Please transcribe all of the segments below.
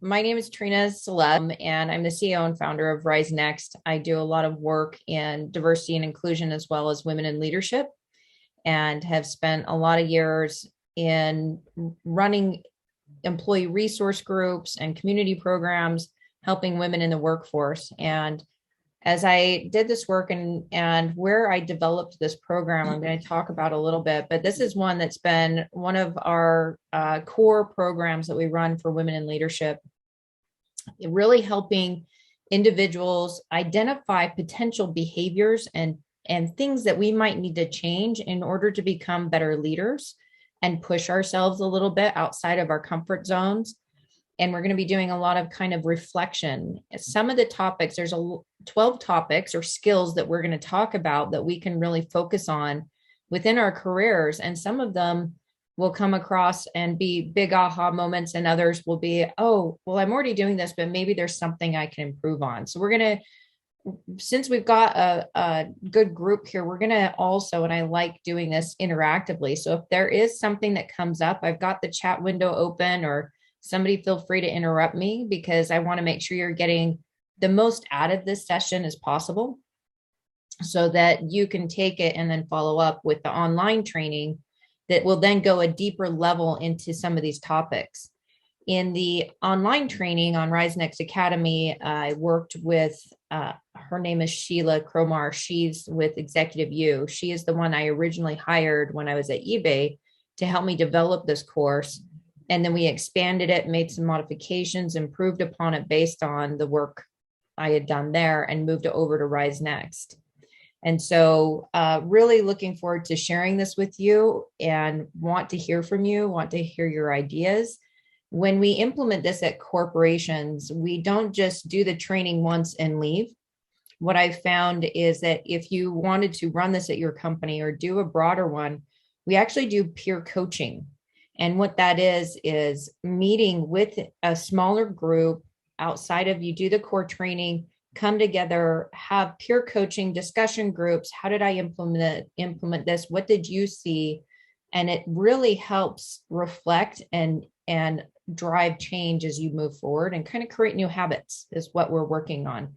My name is Trina Celeste, and I'm the CEO and founder of RizeNext. I do a lot of work in diversity and inclusion as well as women in leadership, and have spent a lot of years in running employee resource groups and community programs, helping women in the workforce. And as I did this work and where I developed this program, I'm going to talk about a little bit, but this is one that's been one of our core programs that we run for women in leadership, really helping individuals identify potential behaviors and things that we might need to change in order to become better leaders and push ourselves a little bit outside of our comfort zones. And we're going to be doing a lot of kind of reflection. Some of the topics, there's 12 topics or skills that we're going to talk about that we can really focus on within our careers. And some of them will come across and be big aha moments, and others will be, oh, well, I'm already doing this, but maybe there's something I can improve on. So we're going to, since we've got a good group here, we're going to also, and I like doing this interactively. So if there is something that comes up, I've got the chat window open, or somebody feel free to interrupt me, because I want to make sure you're getting the most out of this session as possible so that you can take it and then follow up with the online training that will then go a deeper level into some of these topics. In the online training on RizeNext Academy, I worked with, her name is Sheila Cromar. She's with Executive U. She is the one I originally hired when I was at eBay to help me develop this course. And then we expanded it, made some modifications, improved upon it based on the work I had done there, and moved it over to RizeNext. And so really looking forward to sharing this with you, and want to hear from you, want to hear your ideas. When we implement this at corporations, we don't just do the training once and leave. What I've found is that if you wanted to run this at your company or do a broader one, we actually do peer coaching. And what that is meeting with a smaller group outside of, you do the core training, come together, have peer coaching discussion groups. How did I implement this? What did you see? And it really helps reflect and drive change as you move forward, and kind of create new habits is what we're working on.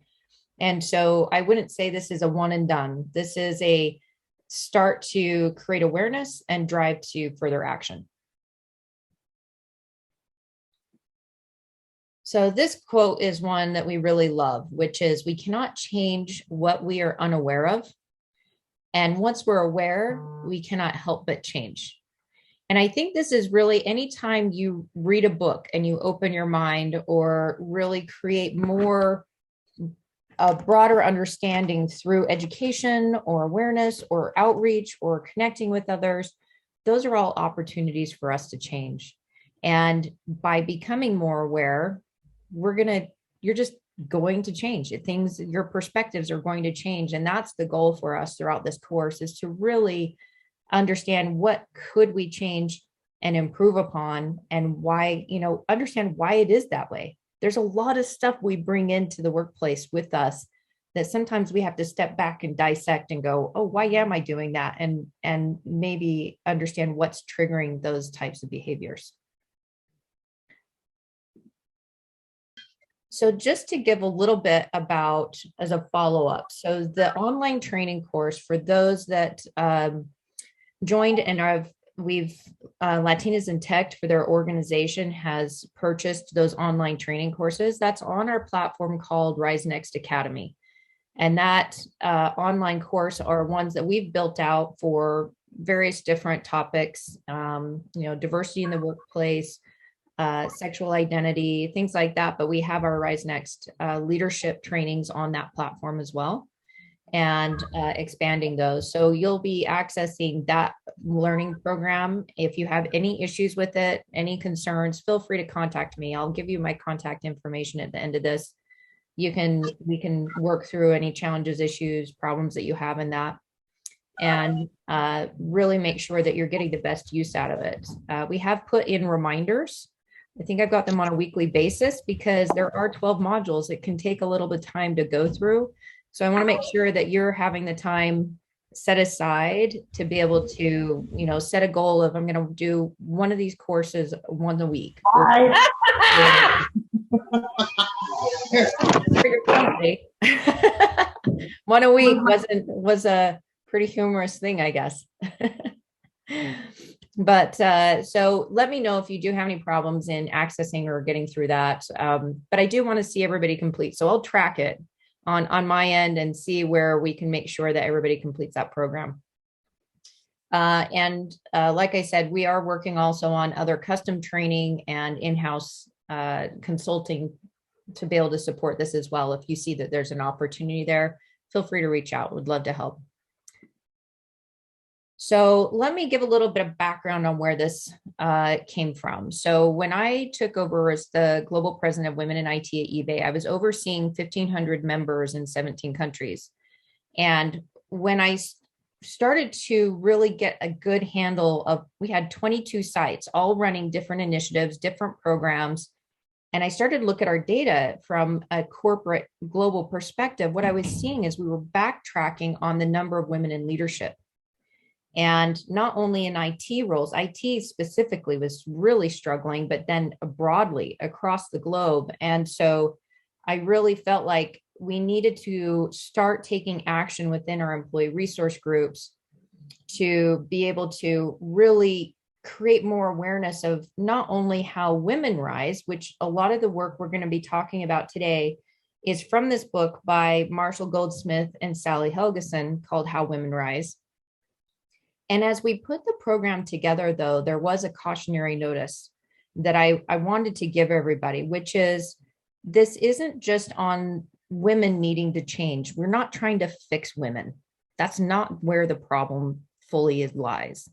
And so I wouldn't say this is a one and done. This is a start to create awareness and drive to further action. So this quote is one that we really love, which is, we cannot change what we are unaware of. And once we're aware, we cannot help but change. And I think this is really, anytime you read a book and you open your mind, or really create more a broader understanding through education or awareness or outreach or connecting with others, those are all opportunities for us to change. And by becoming more aware, you're just going to change things. Your perspectives are going to change. And that's the goal for us throughout this course, is to really understand what could we change and improve upon, and why, understand why it is that way. There's a lot of stuff we bring into the workplace with us that sometimes we have to step back and dissect and go, oh, why am I doing that? And maybe understand what's triggering those types of behaviors. So just to give a little bit about, as a follow-up, so the online training course, for those that joined, and Latinas inTech, for their organization, has purchased those online training courses. That's on our platform called RizeNext Academy. And that online course are ones that we've built out for various different topics, diversity in the workplace, sexual identity, things like that. But we have our RizeNext leadership trainings on that platform as well, and expanding those. So you'll be accessing that learning program. If you have any issues with it, any concerns, feel free to contact me. I'll give you my contact information at the end of this. We can work through any challenges, issues, problems that you have in that, and really make sure that you're getting the best use out of it. We have put in reminders. I think I've got them on a weekly basis, because there are 12 modules. It can take a little bit of time to go through. So I want to make sure that you're having the time set aside to be able to, set a goal of, I'm going to do one of these courses once a week. One a week was a pretty humorous thing, I guess. But so let me know if you do have any problems in accessing or getting through that. But I do want to see everybody complete. So I'll track it on my end and see where we can make sure that everybody completes that program. And like I said, we are working also on other custom training and in-house consulting to be able to support this as well. If you see that there's an opportunity there, feel free to reach out. We'd love to help. So let me give a little bit of background on where this came from. So when I took over as the global president of Women in IT at eBay, I was overseeing 1,500 members in 17 countries. And when I started to really get a good handle of, we had 22 sites, all running different initiatives, different programs. And I started to look at our data from a corporate global perspective. What I was seeing is we were backtracking on the number of women in leadership. And not only in IT roles, IT specifically was really struggling, but then broadly across the globe. And so I really felt like we needed to start taking action within our employee resource groups to be able to really create more awareness of not only how women rise, which a lot of the work we're going to be talking about today is from this book by Marshall Goldsmith and Sally Helgeson called How Women Rise. And as we put the program together, though, there was a cautionary notice that I wanted to give everybody, which is this isn't just on women needing to change. We're not trying to fix women. That's not where the problem fully lies.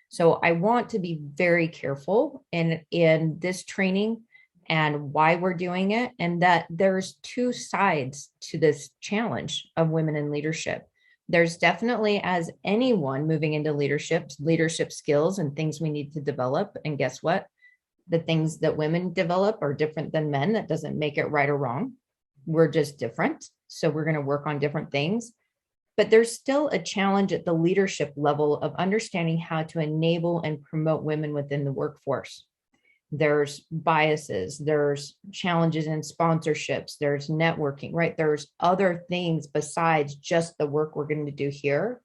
So I want to be very careful in this training and why we're doing it, and that there's two sides to this challenge of women in leadership. There's definitely, as anyone moving into leadership skills and things we need to develop. And guess what? The things that women develop are different than men. That doesn't make it right or wrong. We're just different. So we're going to work on different things. But there's still a challenge at the leadership level of understanding how to enable and promote women within the workforce. There's biases, there's challenges in sponsorships, there's networking, right? There's other things besides just the work we're going to do here.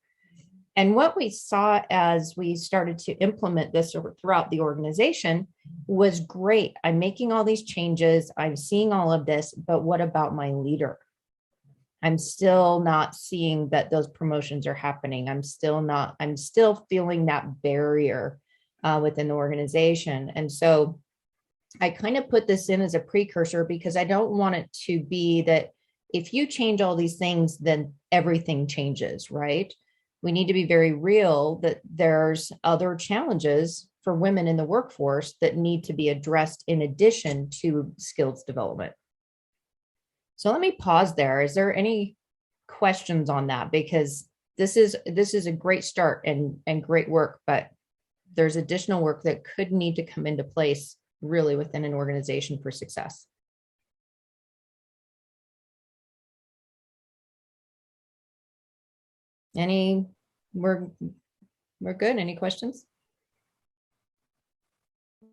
And what we saw as we started to implement this throughout the organization was great. I'm making all these changes, I'm seeing all of this, but what about my leader? I'm still not seeing that those promotions are happening. I'm still feeling that barrier within the organization. And so I kind of put this in as a precursor because I don't want it to be that if you change all these things, then everything changes, right? We need to be very real that there's other challenges for women in the workforce that need to be addressed in addition to skills development. So let me pause there. Is there any questions on that? Because this is a great start and great work, but there's additional work that could need to come into place really within an organization for success. We're good. Any questions?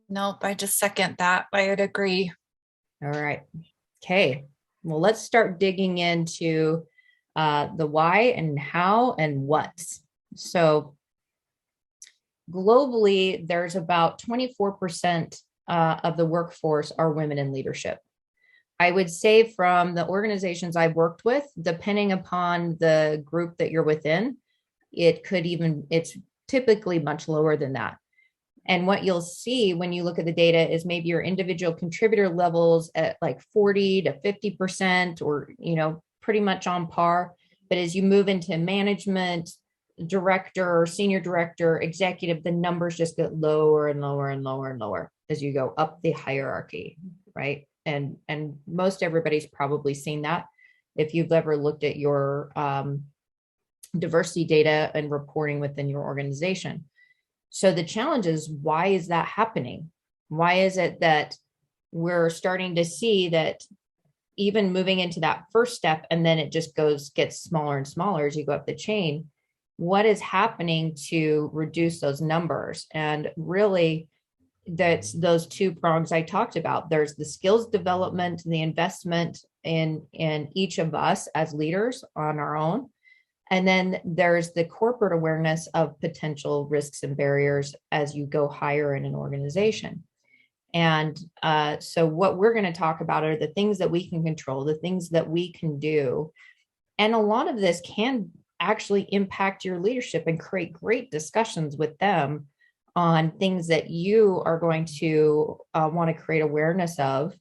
Nope, I just second that. I would agree. All right. Okay. Well, let's start digging into the why and how and what. So globally, there's about 24% of the workforce are women in leadership. I would say from the organizations I've worked with, depending upon the group that you're within, it's typically much lower than that. And what you'll see when you look at the data is maybe your individual contributor levels at like 40 to 50% or, pretty much on par. But as you move into management, director, senior director, executive, the numbers just get lower and lower and lower and lower as you go up the hierarchy, right? And most everybody's probably seen that if you've ever looked at your diversity data and reporting within your organization. So the challenge is, why is that happening? Why is it that we're starting to see that even moving into that first step, and then it just gets smaller and smaller as you go up the chain? What is happening to reduce those numbers? And really, that's those two prongs I talked about. There's the skills development, the investment in each of us as leaders on our own. And then there's the corporate awareness of potential risks and barriers as you go higher in an organization. And so what we're going to talk about are the things that we can control, the things that we can do. And a lot of this can actually impact your leadership and create great discussions with them on things that you are going to want to create awareness of.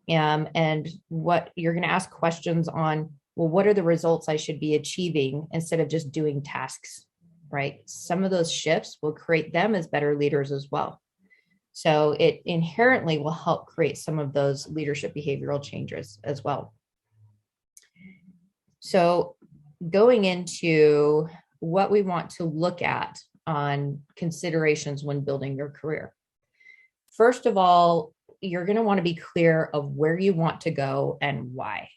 And what you're going to ask questions on, well, what are the results I should be achieving instead of just doing tasks, right? Some of those shifts will create them as better leaders as well. So it inherently will help create some of those leadership behavioral changes as well. So going into what we want to look at on considerations when building your career. First of all, you're going to want to be clear of where you want to go and why.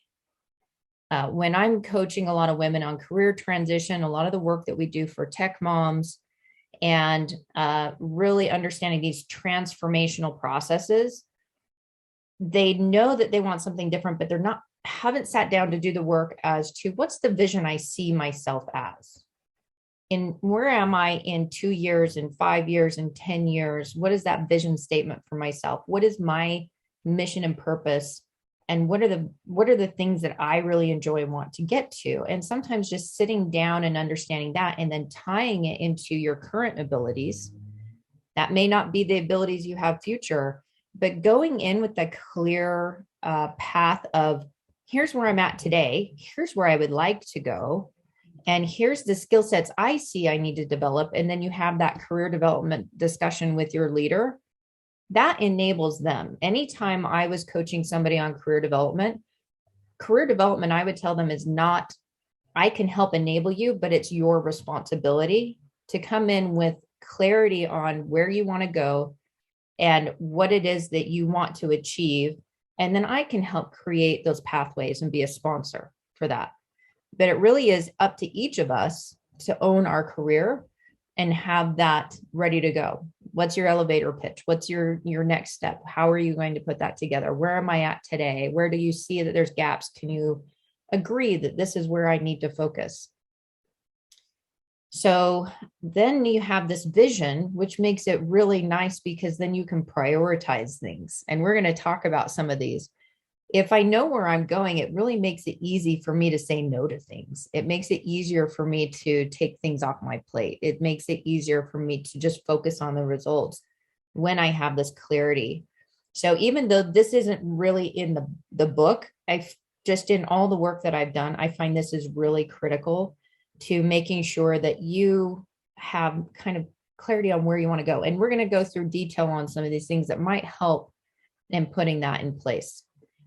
When I'm coaching a lot of women on career transition, a lot of the work that we do for tech moms and really understanding these transformational processes, they know that they want something different, but haven't sat down to do the work as to what's the vision I see myself as. In where am I in 2 years, in 5 years, in 10 years? What is that vision statement for myself? What is my mission and purpose? And what are the things that I really enjoy and want to get to? And sometimes just sitting down and understanding that and then tying it into your current abilities. That may not be the abilities you have future, but going in with a clear path of here's where I'm at today, here's where I would like to go, and here's the skill sets I see I need to develop. And then you have that career development discussion with your leader. That enables them. Anytime I was coaching somebody on career development, I would tell them is not, I can help enable you, but it's your responsibility to come in with clarity on where you want to go and what it is that you want to achieve. And then I can help create those pathways and be a sponsor for that. But it really is up to each of us to own our career and have that ready to go. What's your elevator pitch? What's your next step? How are you going to put that together? Where am I at today? Where do you see that there's gaps? Can you agree that this is where I need to focus? So then you have this vision, which makes it really nice because then you can prioritize things. And we're going to talk about some of these. If I know where I'm going, it really makes it easy for me to say no to things. It makes it easier for me to take things off my plate. It makes it easier for me to just focus on the results when I have this clarity. So even though this isn't really in the book, I've just in all the work that I've done, I find this is really critical to making sure that you have kind of clarity on where you want to go. And we're going to go through detail on some of these things that might help in putting that in place.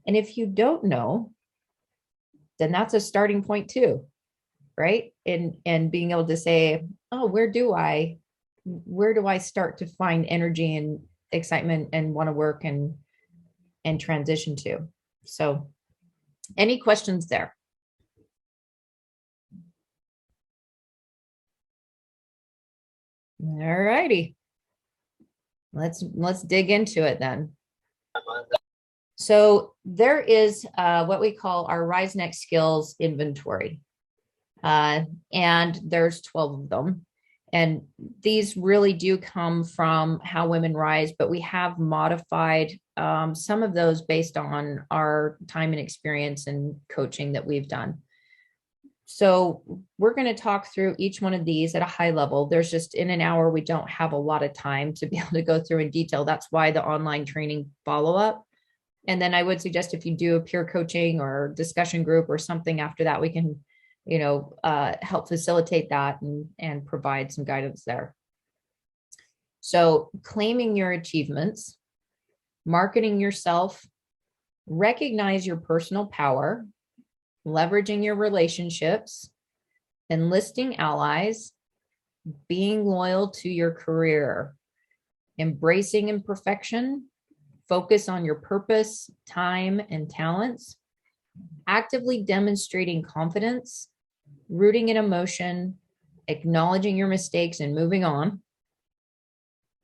And if you don't know, then that's a starting point too, right? And being able to say, oh, where do I start to find energy and excitement and want to work and transition to? So any questions there? All righty. Let's dig into it then. So there is what we call our RizeNext skills inventory. And there's 12 of them. And these really do come from How Women Rise, but we have modified some of those based on our time and experience and coaching that we've done. So we're going to talk through each one of these at a high level. There's just in an hour, we don't have a lot of time to be able to go through in detail. That's why the online training Followup. And then I would suggest if you do a peer coaching or discussion group or something after that, we can, help facilitate that and provide some guidance there. So claiming your achievements, marketing yourself, recognize your personal power, leveraging your relationships, enlisting allies, being loyal to your career, embracing imperfection, focus on your purpose, time, and talents, actively demonstrating confidence, rooting in emotion, acknowledging your mistakes and moving on,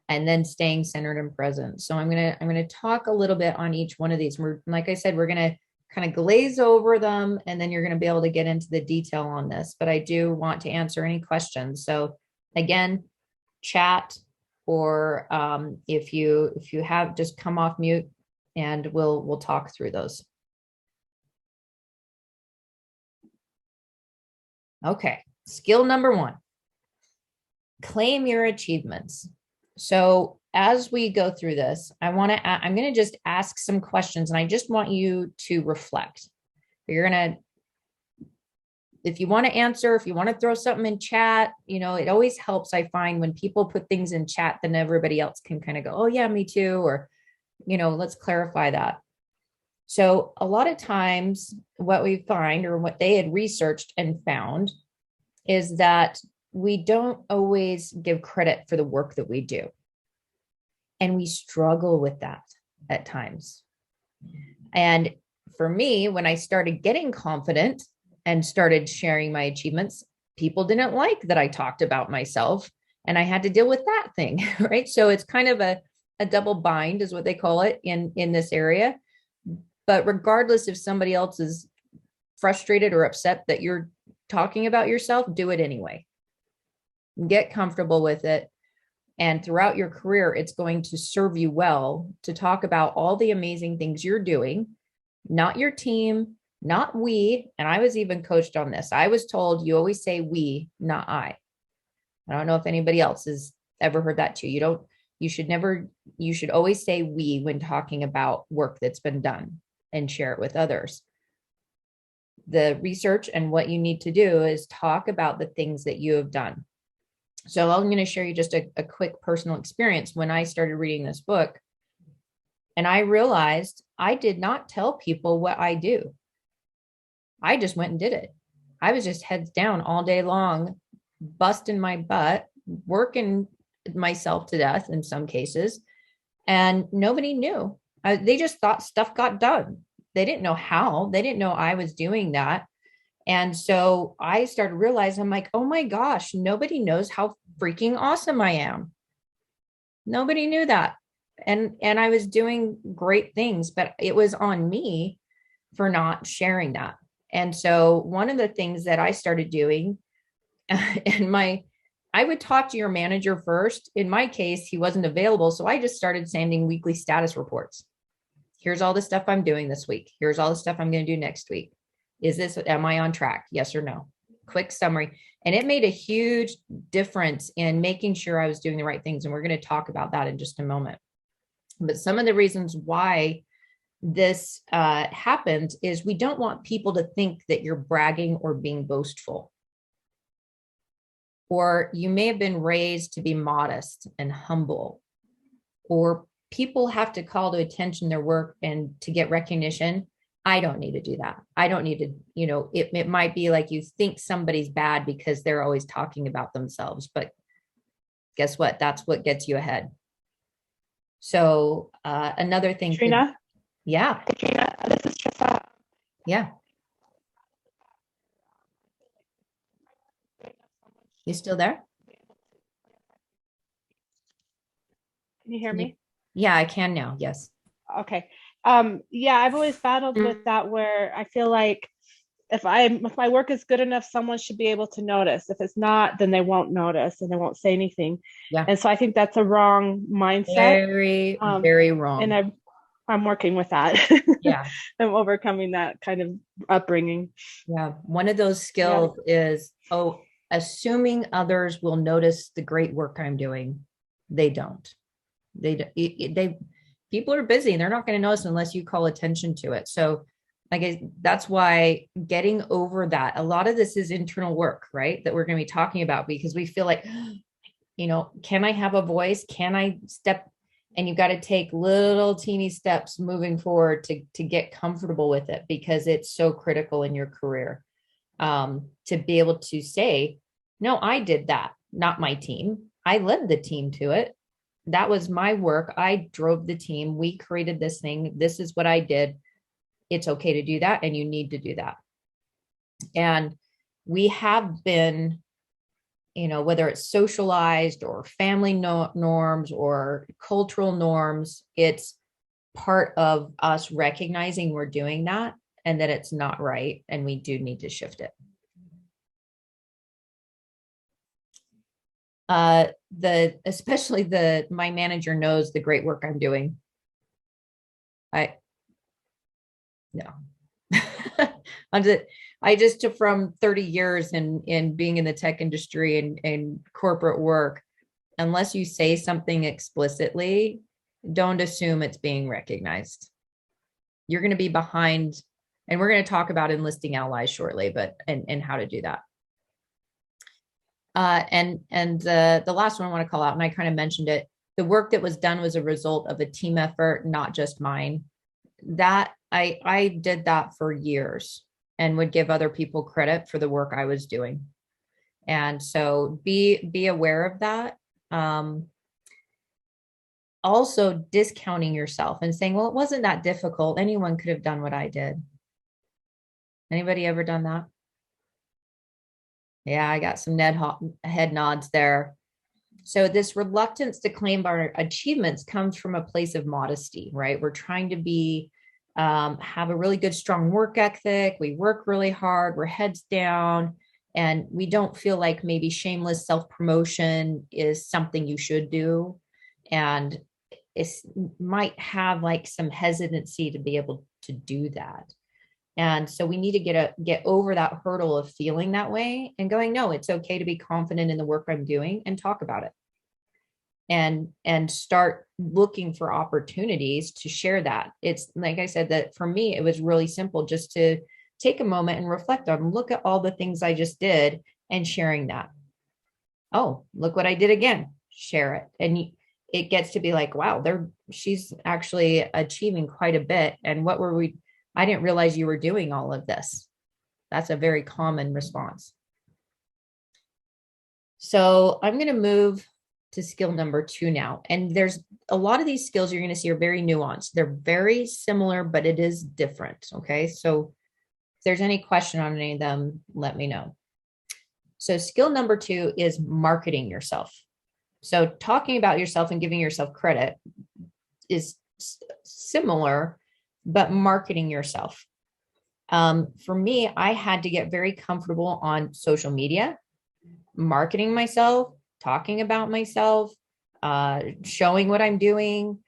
and then staying centered and present. So I'm going to talk a little bit on each one of these. Like I said, we're going to kind of glaze over them, and then you're going to be able to get into the detail on this. But I do want to answer any questions. So again, chat, or if you have, just come off mute and we'll talk through those. Okay, skill number 1, claim your achievements. So as we go through this, I'm going to just ask some questions, and I just want you to reflect. You're going to, if you want to answer, if you want to throw something in chat, it always helps. I find when people put things in chat, then everybody else can kind of go, oh yeah, me too. Or, let's clarify that. So a lot of times what we find, or what they had researched and found, is that we don't always give credit for the work that we do. And we struggle with that at times. And for me, when I started getting confident and started sharing my achievements, people didn't like that I talked about myself, and I had to deal with that thing, right? So it's kind of a double bind is what they call it in this area. But regardless if somebody else is frustrated or upset that you're talking about yourself, do it anyway. Get comfortable with it. And throughout your career, it's going to serve you well to talk about all the amazing things you're doing, not your team, not we. And I was even coached on this. I was told you always say we, not I. I don't know if anybody else has ever heard that too. You should always say we when talking about work that's been done, and share it with others. The research and what you need to do is talk about the things that you have done. So I'm going to share you just a quick personal experience when I started reading this book. And I realized I did not tell people what I do. I just went and did it. I was just heads down all day long, busting my butt, working myself to death in some cases. And nobody knew. They just thought stuff got done. They didn't know how. They didn't know I was doing that. And so I started realizing, I'm like, oh my gosh, nobody knows how freaking awesome I am. Nobody knew that. And I was doing great things, but it was on me for not sharing that. And so one of the things that I started doing, I would talk to your manager first. In my case, he wasn't available. So I just started sending weekly status reports. Here's all the stuff I'm doing this week. Here's all the stuff I'm going to do next week. Am I on track? Yes or no? Quick summary. And it made a huge difference in making sure I was doing the right things. And we're going to talk about that in just a moment. But some of the reasons why this happens is we don't want people to think that you're bragging or being boastful. Or you may have been raised to be modest and humble, or people have to call to attention their work and to get recognition. I don't need to do that. I don't need to, it might be like you think somebody's bad because they're always talking about themselves, but guess what? That's what gets you ahead. So another thing. Katrina? Yeah. Katrina, this is Trissa. Yeah. You still there? Can you hear me? Yeah, I can now. Yes. Okay. Yeah, I've always battled with that, where I feel like if my work is good enough, someone should be able to notice. If it's not, then they won't notice and they won't say anything. Yeah. And so I think that's a wrong mindset. Very, very wrong. And I'm working with that. Yeah. I'm overcoming that kind of upbringing. Yeah. One of those skills is, assuming others will notice the great work I'm doing. They don't. People are busy. They're not going to notice unless you call attention to it. So that's why getting over that, a lot of this is internal work, right? That we're going to be talking about, because we feel like, can I have a voice? Can I step? And you've got to take little teeny steps moving forward to get comfortable with it, because it's so critical in your career to be able to say, no, I did that, not my team. I led the team to it. That was my work. I drove the team. We created this thing. This is what I did. It's okay to do that. And you need to do that. And we have been whether it's socialized or family norms or cultural norms, it's part of us recognizing we're doing that and that it's not right. And we do need to shift it. Especially my manager knows the great work I'm doing. No. I just from 30 years in being in the tech industry and corporate work, unless you say something explicitly, don't assume it's being recognized. You're going to be behind, and we're going to talk about enlisting allies shortly, but and how to do that. And the last one I want to call out, and I kind of mentioned it, the work that was done was a result of a team effort, not just mine. That I did that for years and would give other people credit for the work I was doing. And so be aware of that. Also discounting yourself and saying, well, it wasn't that difficult. Anyone could have done what I did. Anybody ever done that? Yeah, I got some head nods there. So this reluctance to claim our achievements comes from a place of modesty, right? We're trying to have a really good, strong work ethic. We work really hard. We're heads down, and we don't feel like maybe shameless self-promotion is something you should do. And it might have like some hesitancy to be able to do that. And so we need to get over that hurdle of feeling that way and going, no, it's okay to be confident in the work I'm doing and talk about it. And start looking for opportunities to share that. It's like I said, that for me, it was really simple just to take a moment and reflect on, look at all the things I just did and sharing that. Oh, look what I did again, share it. And it gets to be like, wow, she's actually achieving quite a bit. And I didn't realize you were doing all of this. That's a very common response. So I'm going to move to skill number 2 now. And there's a lot of these skills you're going to see are very nuanced. They're very similar, but it is different. Okay. So if there's any question on any of them, let me know. So skill number 2 is marketing yourself. So talking about yourself and giving yourself credit is similar, but marketing yourself. For me, I had to get very comfortable on social media, marketing myself, talking about myself, showing what I'm doing,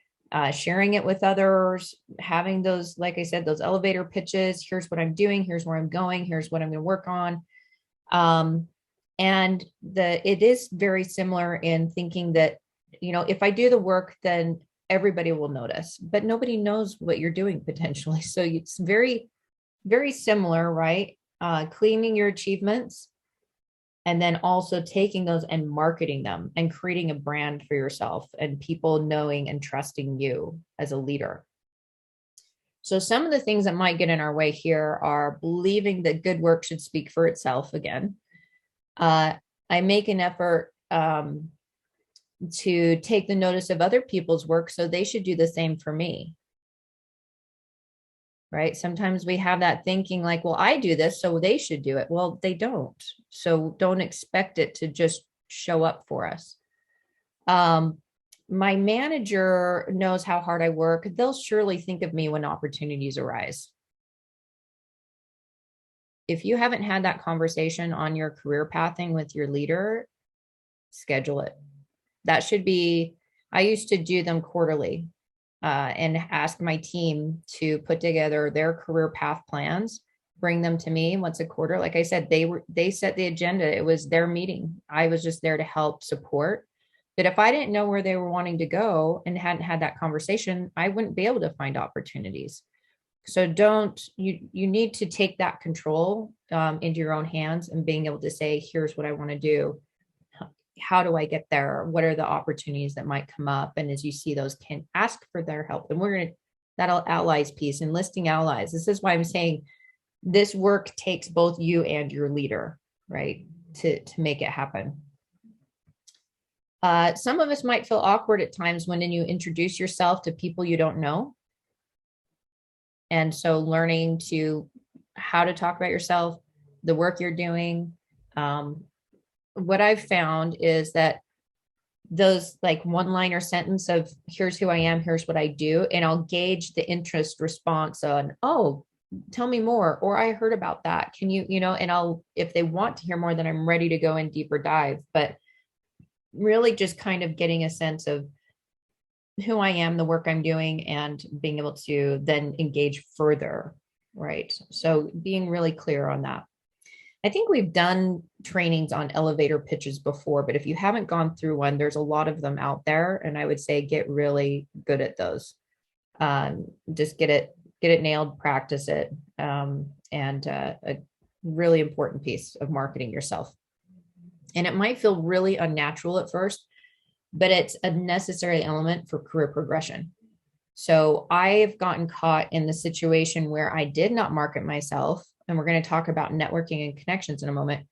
sharing it with others, having those, like I said, those elevator pitches. Here's what I'm doing. Here's where I'm going. Here's what I'm going to work on. And it is very similar in thinking that, if I do the work, then everybody will notice, but nobody knows what you're doing potentially. So it's very, very similar, right? Claiming your achievements and then also taking those and marketing them and creating a brand for yourself and people knowing and trusting you as a leader. So some of the things that might get in our way here are believing that good work should speak for itself again. I make an effort to take the notice of other people's work, so they should do the same for me. Right? Sometimes we have that thinking like, well, I do this, so they should do it. Well, they don't. So don't expect it to just show up for us. My manager knows how hard I work. They'll surely think of me when opportunities arise. If you haven't had that conversation on your career pathing with your leader, schedule it. That should be, I used to do them quarterly and ask my team to put together their career path plans, bring them to me once a quarter. Like I said, they set the agenda. It was their meeting. I was just there to help support. But if I didn't know where they were wanting to go and hadn't had that conversation, I wouldn't be able to find opportunities. So you need to take that control into your own hands and being able to say, here's what I want to do. How do I get there? What are the opportunities that might come up? And as you see those, can ask for their help. And that allies piece, enlisting allies. This is why I'm saying this work takes both you and your leader, right? To make it happen. Some of us might feel awkward at times when you introduce yourself to people you don't know. And so learning how to talk about yourself, the work you're doing, what I've found is that those like one-liner sentence of here's who I am, here's what I do, and I'll gauge the interest response on, oh, tell me more, or I heard about that. Can you, and I'll, if they want to hear more, then I'm ready to go in deeper dive. But really just kind of getting a sense of who I am, the work I'm doing, and being able to then engage further. Right. So being really clear on that. I think we've done trainings on elevator pitches before, but if you haven't gone through one, there's a lot of them out there. And I would say get really good at those. Just get it nailed, practice it. And a really important piece of marketing yourself. And it might feel really unnatural at first, but it's a necessary element for career progression. So I've gotten caught in the situation where I did not market myself. And we're going to talk about networking and connections in a moment.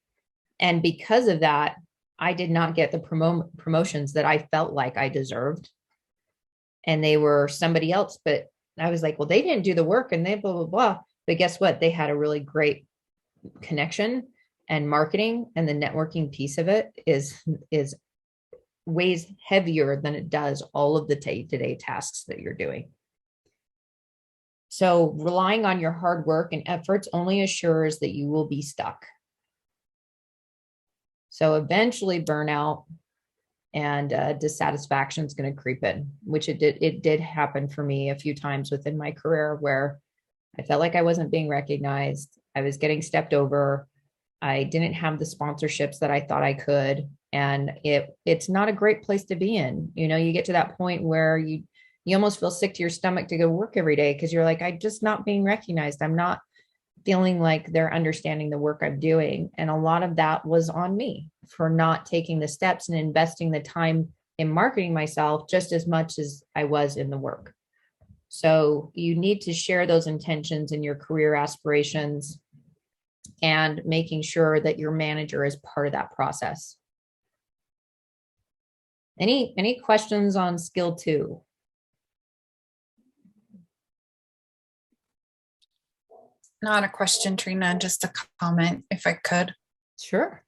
And because of that, I did not get the promotions that I felt like I deserved. And they were somebody else, but I was like, well, they didn't do the work and they blah, blah, blah. But guess what? They had a really great connection and marketing, and the networking piece of it is weighs heavier than it does all of the day-to-day tasks that you're doing. So relying on your hard work and efforts only assures that you will be stuck. So eventually burnout and dissatisfaction is going to creep in, which it did happen for me a few times within my career where I felt like I wasn't being recognized. I was getting stepped over. I didn't have the sponsorships that I thought I could. And it's not a great place to be in. You get to that point where you almost feel sick to your stomach to go work every day because you're like, I'm just not being recognized. I'm not feeling like they're understanding the work I'm doing. And a lot of that was on me for not taking the steps and investing the time in marketing myself just as much as I was in the work. So you need to share those intentions in your career aspirations and making sure that your manager is part of that process. Any questions on skill 2? Not a question, Trina, just a comment, if I could. Sure.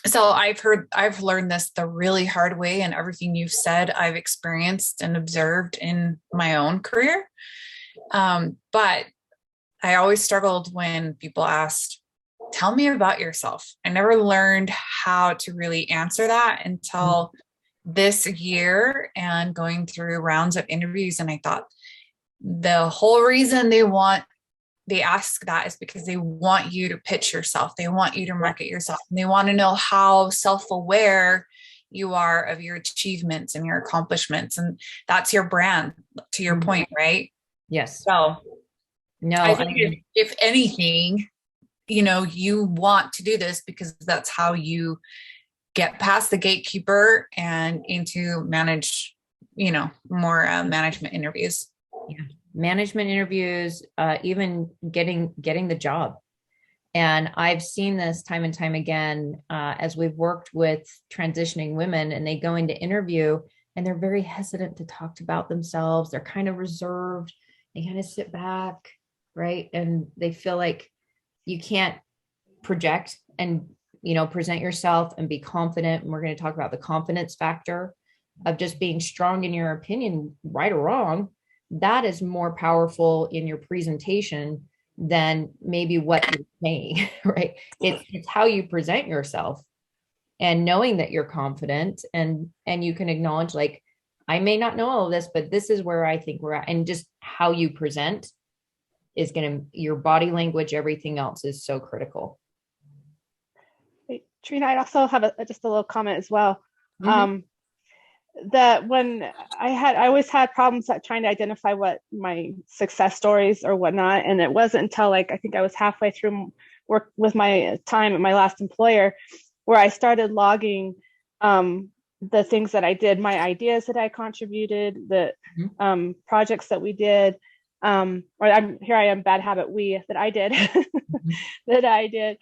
So I've learned this the really hard way, and everything you've said, I've experienced and observed in my own career. But I always struggled when people asked, tell me about yourself. I never learned how to really answer that until this year and going through rounds of interviews. And I thought the whole reason they ask that is because they want you to pitch yourself. They want you to market yourself. And they want to know how self-aware you are of your achievements and your accomplishments. And that's your brand, to your point, right? Yes. So no, I think if anything, you want to do this because that's how you get past the gatekeeper and into manage, more management interviews. Yeah. Management interviews, even getting the job. And I've seen this time and time again as we've worked with transitioning women, and they go into interview and they're very hesitant to talk about themselves. They're kind of reserved. They kind of sit back, right? And they feel like you can't project and, present yourself and be confident. And we're going to talk about the confidence factor of just being strong in your opinion, right or wrong. That is more powerful in your presentation than maybe what you're saying, right? It's how you present yourself and knowing that you're confident and you can acknowledge, like, I may not know all of this, but this is where I think we're at. And just how you present is your body language, everything else is so critical. Trina, I also have just a little comment as well. Mm-hmm. That when I always had problems at trying to identify what my success stories or whatnot. And it wasn't until I think I was halfway through work with my time at my last employer where I started logging the things that I did, my ideas that I contributed, the projects that we did, here I am, bad habit, that I did,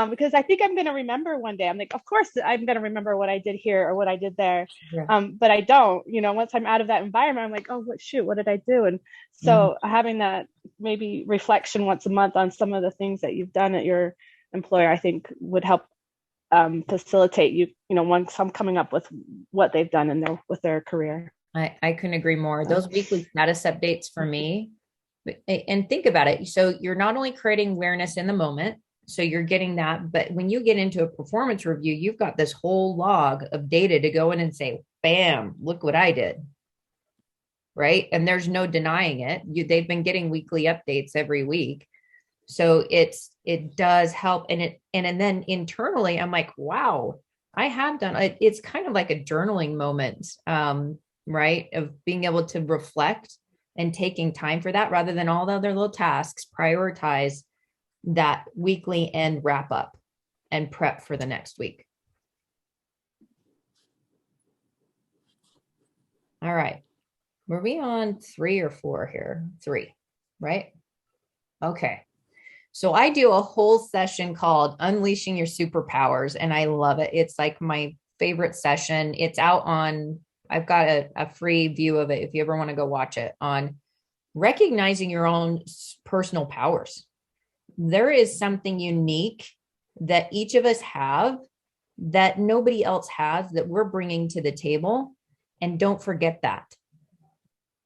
because I think I'm going to remember one day. I'm like, of course I'm going to remember what I did here or what I did there. Yeah. But I don't, once I'm out of that environment, I'm like, oh, what did I do? And so having that maybe reflection once a month on some of the things that you've done at your employer, I think would help facilitate once I'm coming up with what they've done with their career. I couldn't agree more. Those weekly status updates for me, and think about it. So you're not only creating awareness in the moment, so you're getting that, but when you get into a performance review, you've got this whole log of data to go in and say, bam, look what I did. Right. And there's no denying it. They've been getting weekly updates every week. So it does help. And then internally, I'm like, wow, I have done it. It's kind of like a journaling moment, right? Of being able to reflect and taking time for that rather than all the other little tasks, prioritize that weekly and wrap up and prep for the next week. All right. Were we on 3 or 4 here? 3, right? Okay. So I do a whole session called Unleashing Your Superpowers, and I love it. It's like my favorite session. It's out on, I've got a free view of it if you ever want to go watch it, on recognizing your own personal powers. There is something unique that each of us have that nobody else has that we're bringing to the table. And don't forget that.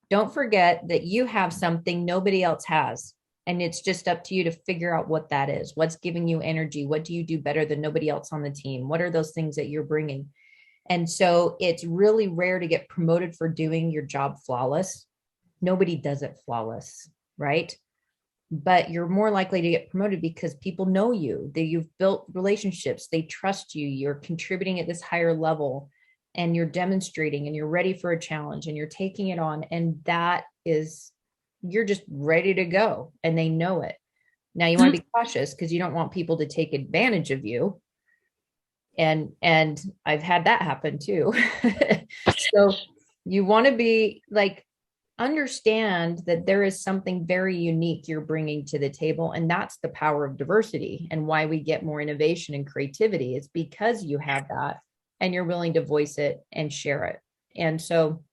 Don't forget that you have something nobody else has. And it's just up to you to figure out what that is. What's giving you energy? What do you do better than nobody else on the team? What are those things that you're bringing? And so it's really rare to get promoted for doing your job flawless. Nobody does it flawless, right? But you're more likely to get promoted because people know you, that you've built relationships, they trust you, you're contributing at this higher level, and you're demonstrating, and you're ready for a challenge, and you're taking it on. And that is, you're just ready to go, and they know it. Now you want to be cautious because you don't want people to take advantage of you. And I've had that happen too. So you want to be like, understand that there is something very unique you're bringing to the table. And that's the power of diversity, and why we get more innovation and creativity. It's because you have that and you're willing to voice it and share it. And so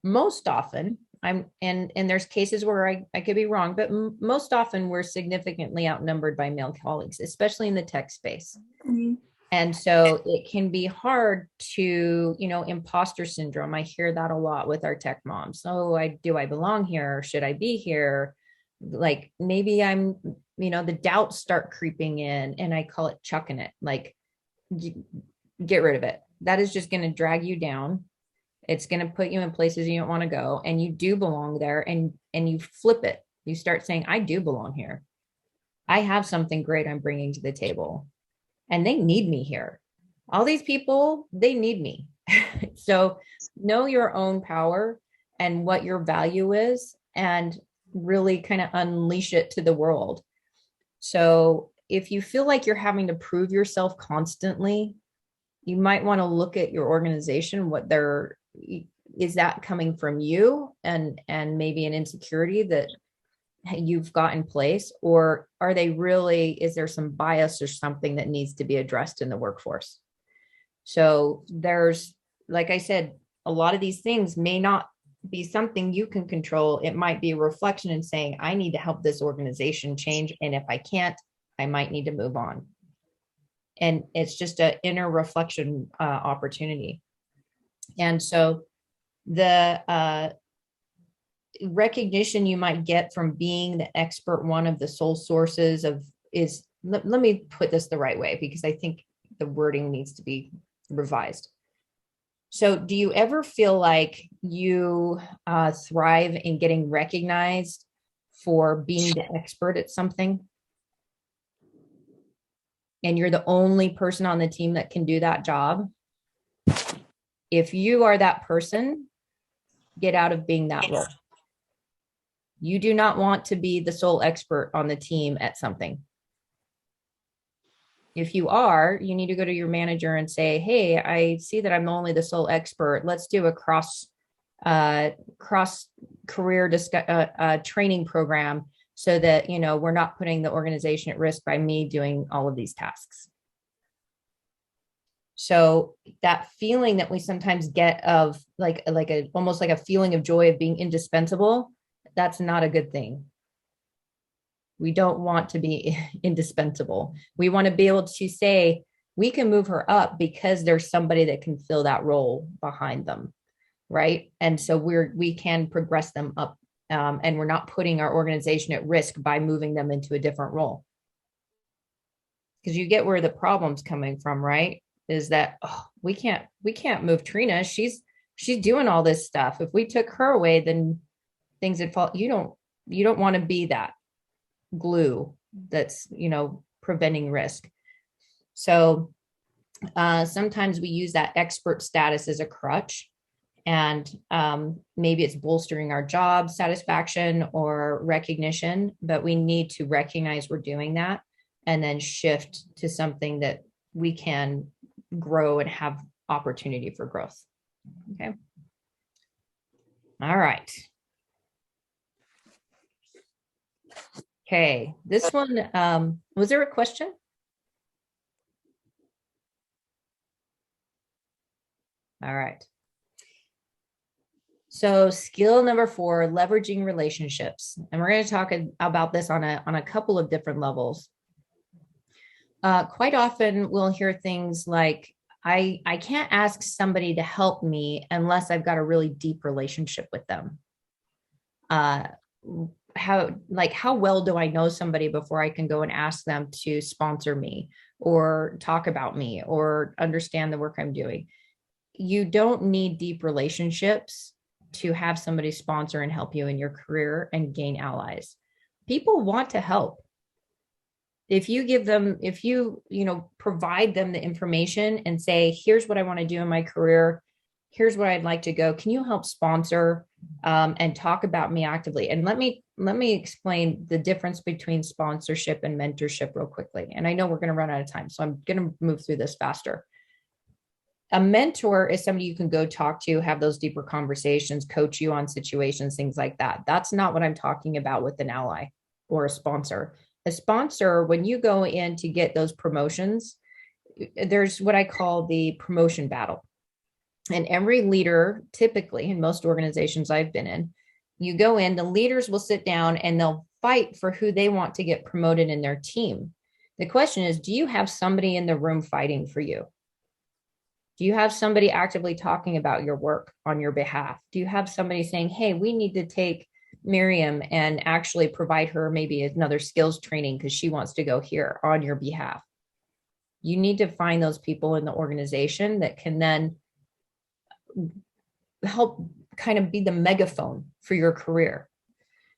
most often and there's cases where I could be wrong, but most often we're significantly outnumbered by male colleagues, especially in the tech space. Mm-hmm. And so it can be hard to, imposter syndrome. I hear that a lot with our tech moms. So do I belong here? Should I be here? Like maybe I'm, the doubts start creeping in, and I call it chucking it. Like, get rid of it. That is just going to drag you down. It's going to put you in places you don't want to go, and you do belong there. And you flip it. You start saying, I do belong here. I have something great I'm bringing to the table, and they need me here. All these people, they need me. So know your own power and what your value is, and really kind of unleash it to the world. So if you feel like you're having to prove yourself constantly, you might want to look at your organization, is that coming from you and maybe an insecurity that you've got in place, or is there some bias or something that needs to be addressed in the workforce? So there's, like I said, a lot of these things may not be something you can control. It might be a reflection and saying, I need to help this organization change. And if I can't, I might need to move on. And it's just an inner reflection opportunity. And so the recognition you might get from being the expert, one of the sole sources let me put this the right way, because I think the wording needs to be revised. So do you ever feel like you thrive in getting recognized for being the expert at something? And you're the only person on the team that can do that job? If you are that person, get out of being that role. You do not want to be the sole expert on the team at something. If you are, you need to go to your manager and say, hey, I see that I'm only the sole expert. Let's do a cross career training program so that, we're not putting the organization at risk by me doing all of these tasks. So that feeling that we sometimes get of almost like a feeling of joy of being indispensable, that's not a good thing. We don't want to be indispensable. We want to be able to say, we can move her up because there's somebody that can fill that role behind them. Right. And so we can progress them up, and we're not putting our organization at risk by moving them into a different role. Because you get where the problem's coming from, right? Is that, oh, we can't move Trina. She's doing all this stuff. If we took her away, then things would fall. You don't want to be that glue that's, preventing risk. So sometimes we use that expert status as a crutch. And maybe it's bolstering our job satisfaction or recognition, but we need to recognize we're doing that and then shift to something that we can grow and have opportunity for growth. Okay. All right. Okay. This one, was there a question? All right. So skill number 4, leveraging relationships. And we're going to talk about this on a couple of different levels. Quite often we'll hear things like, I can't ask somebody to help me unless I've got a really deep relationship with them. How well do I know somebody before I can go and ask them to sponsor me or talk about me or understand the work I'm doing? You don't need deep relationships to have somebody sponsor and help you in your career and gain allies. People want to help. If you provide them the information and say, here's what I want to do in my career, here's where I'd like to go, can you help sponsor and talk about me actively? And let me explain the difference between sponsorship and mentorship real quickly. And I know we're going to run out of time, so I'm going to move through this faster. A mentor is somebody you can go talk to, have those deeper conversations, coach you on situations, things like that. That's not what I'm talking about with an ally or a sponsor. A sponsor, when you go in to get those promotions, there's what I call the promotion battle. And every leader, typically in most organizations I've been in, you go in, the leaders will sit down and they'll fight for who they want to get promoted in their team. The question is, do you have somebody in the room fighting for you? Do you have somebody actively talking about your work on your behalf? Do you have somebody saying, hey, we need to take Miriam and actually provide her maybe another skills training because she wants to go here on your behalf? You need to find those people in the organization that can then help kind of be the megaphone for your career.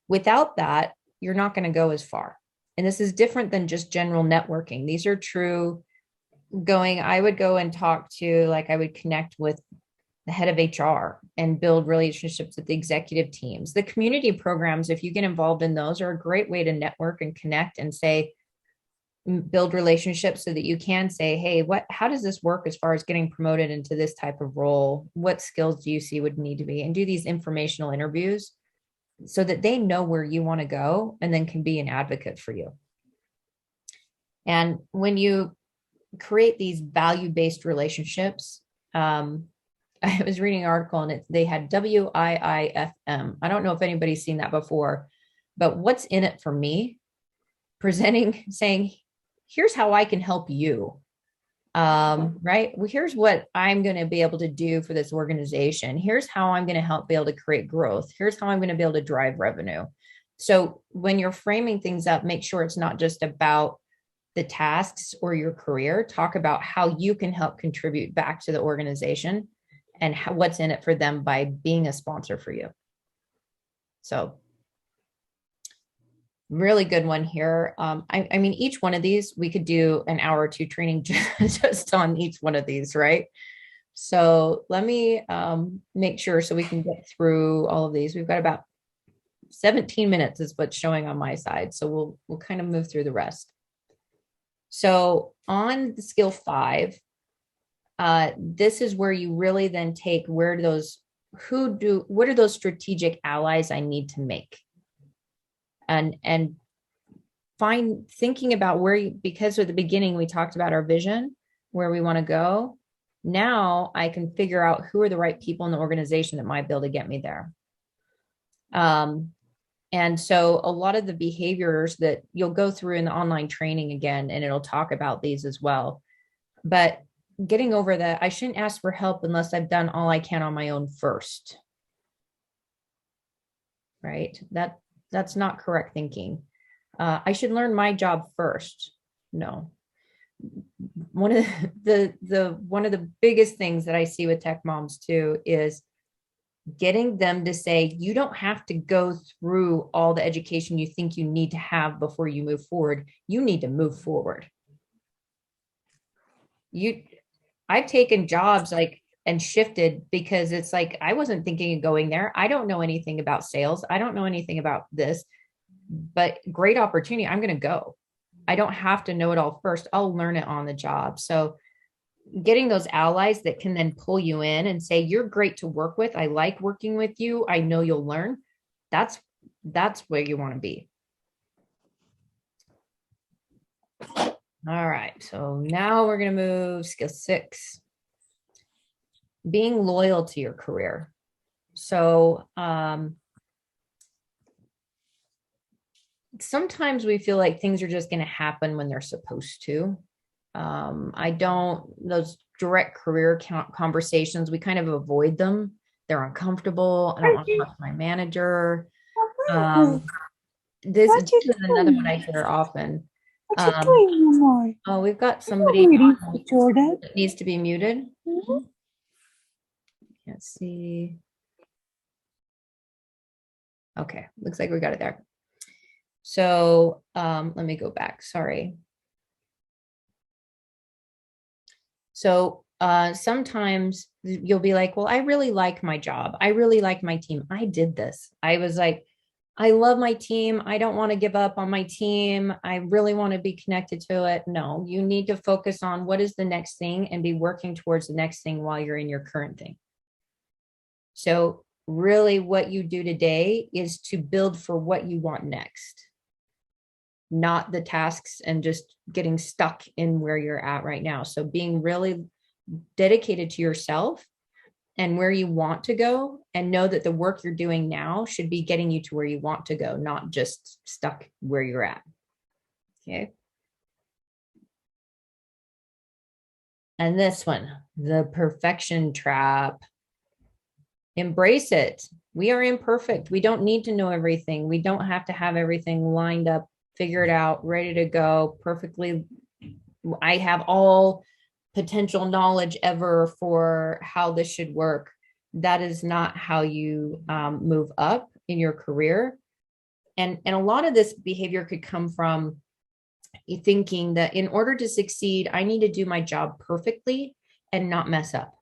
Without that, you're not going to go as far. And this is different than just general networking. These are true I would go and talk to, I would connect with the head of HR and build relationships with the executive teams. The community programs, if you get involved in those, are a great way to network and connect and build relationships so that you can say, hey, how does this work as far as getting promoted into this type of role? What skills do you see would need to be? And do these informational interviews so that they know where you want to go and then can be an advocate for you. And when you create these value-based relationships, I was reading an article and they had WIIFM. I don't know if anybody's seen that before, but what's in it for me? Saying, here's how I can help you. Right? Well, here's what I'm going to be able to do for this organization. Here's how I'm going to be able to create growth. Here's how I'm going to be able to drive revenue. So when you're framing things up, make sure it's not just about the tasks or your career. Talk about how you can help contribute back to the organization and what's in it for them by being a sponsor for you. So really good one here. I mean, each one of these, we could do an hour or two training just on each one of these, right? So let me make sure so we can get through all of these. We've got about 17 minutes is what's showing on my side. So we'll kind of move through the rest. So on the skill 5, this is where you really then take what are those strategic allies I need to make? And thinking about because at the beginning we talked about our vision, where we want to go. Now I can figure out who are the right people in the organization that might be able to get me there. And so a lot of the behaviors that you'll go through in the online training again, and it'll talk about these as well. But getting over that, I shouldn't ask for help unless I've done all I can on my own first. Right? That's not correct thinking. I should learn my job first. No. One of the biggest things that I see with tech moms too is getting them to say, you don't have to go through all the education you think you need to have before you move forward. You need to move forward. I've taken jobs like and shifted because it's like, I wasn't thinking of going there. I don't know anything about sales. I don't know anything about this, but great opportunity. I'm going to go. I don't have to know it all first. I'll learn it on the job. So getting those allies that can then pull you in and say, you're great to work with. I like working with you. I know you'll learn. That's where you want to be. All right. So now we're going to move skill 6, being loyal to your career. So, sometimes we feel like things are just going to happen when they're supposed to. Those direct career conversations, we kind of avoid them. They're uncomfortable. I don't want to talk to my manager. This is another one I hear often. Oh, we've got somebody that needs to be muted. Can't see. Okay, looks like we got it there. So let me go back. Sorry. So sometimes you'll be like, well, I really like my job. I really like my team. I did this. I was like, I love my team. I don't want to give up on my team. I really want to be connected to it. No, you need to focus on what is the next thing and be working towards the next thing while you're in your current thing. So really what you do today is to build for what you want next, not the tasks and just getting stuck in where you're at right now. So being really dedicated to yourself and where you want to go, and know that the work you're doing now should be getting you to where you want to go, not just stuck where you're at. Okay. And this one, the perfection trap. Embrace it. We are imperfect. We don't need to know everything. We don't have to have everything lined up, figured out, ready to go perfectly. I have all potential knowledge ever for how this should work. That is not how you move up in your career. And a lot of this behavior could come from thinking that in order to succeed, I need to do my job perfectly and not mess up.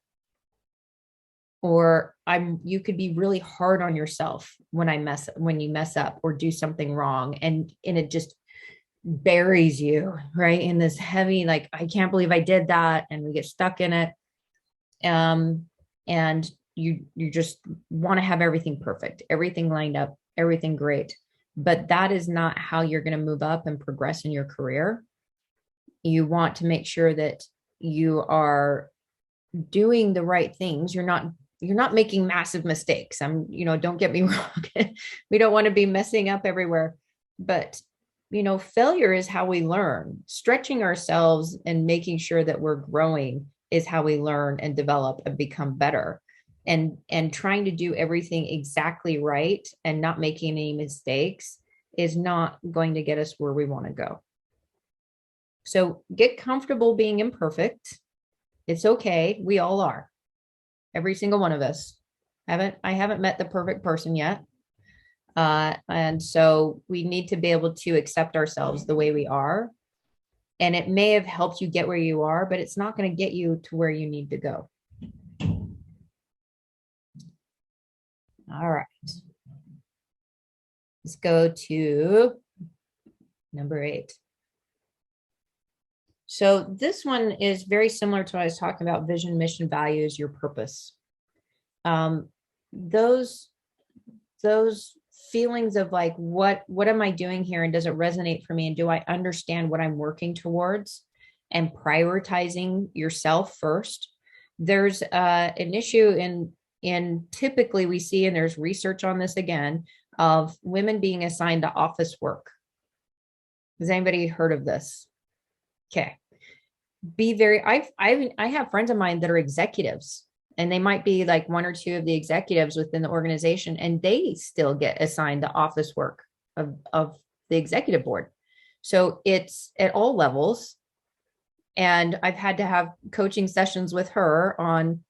Or you could be really hard on yourself when you mess up or do something wrong, and it just buries you right in this heavy, like, I can't believe I did that, and we get stuck in it. And you just want to have everything perfect, everything lined up, everything great. But that is not how you're going to move up and progress in your career. You want to make sure that you are doing the right things. You're not making massive mistakes. Don't get me wrong. We don't want to be messing up everywhere, but failure is how we learn. Stretching ourselves and making sure that we're growing is how we learn and develop and become better. And trying to do everything exactly right and not making any mistakes is not going to get us where we want to go. So get comfortable being imperfect. It's okay. We all are. Every single one of us. I haven't met the perfect person yet. And so we need to be able to accept ourselves the way we are. And it may have helped you get where you are, but it's not going to get you to where you need to go. All right. Let's go to number 8. So this one is very similar to what I was talking about: vision, mission, values, your purpose. Those feelings of like, what am I doing here? And does it resonate for me? And do I understand what I'm working towards? And prioritizing yourself first. There's an issue in typically we see, and there's research on this again, of women being assigned to office work. Has anybody heard of this? Okay. Be very, I have friends of mine that are executives, and they might be like one or two of the executives within the organization, and they still get assigned to office work of the executive board. So it's at all levels. And I've had to have coaching sessions with her on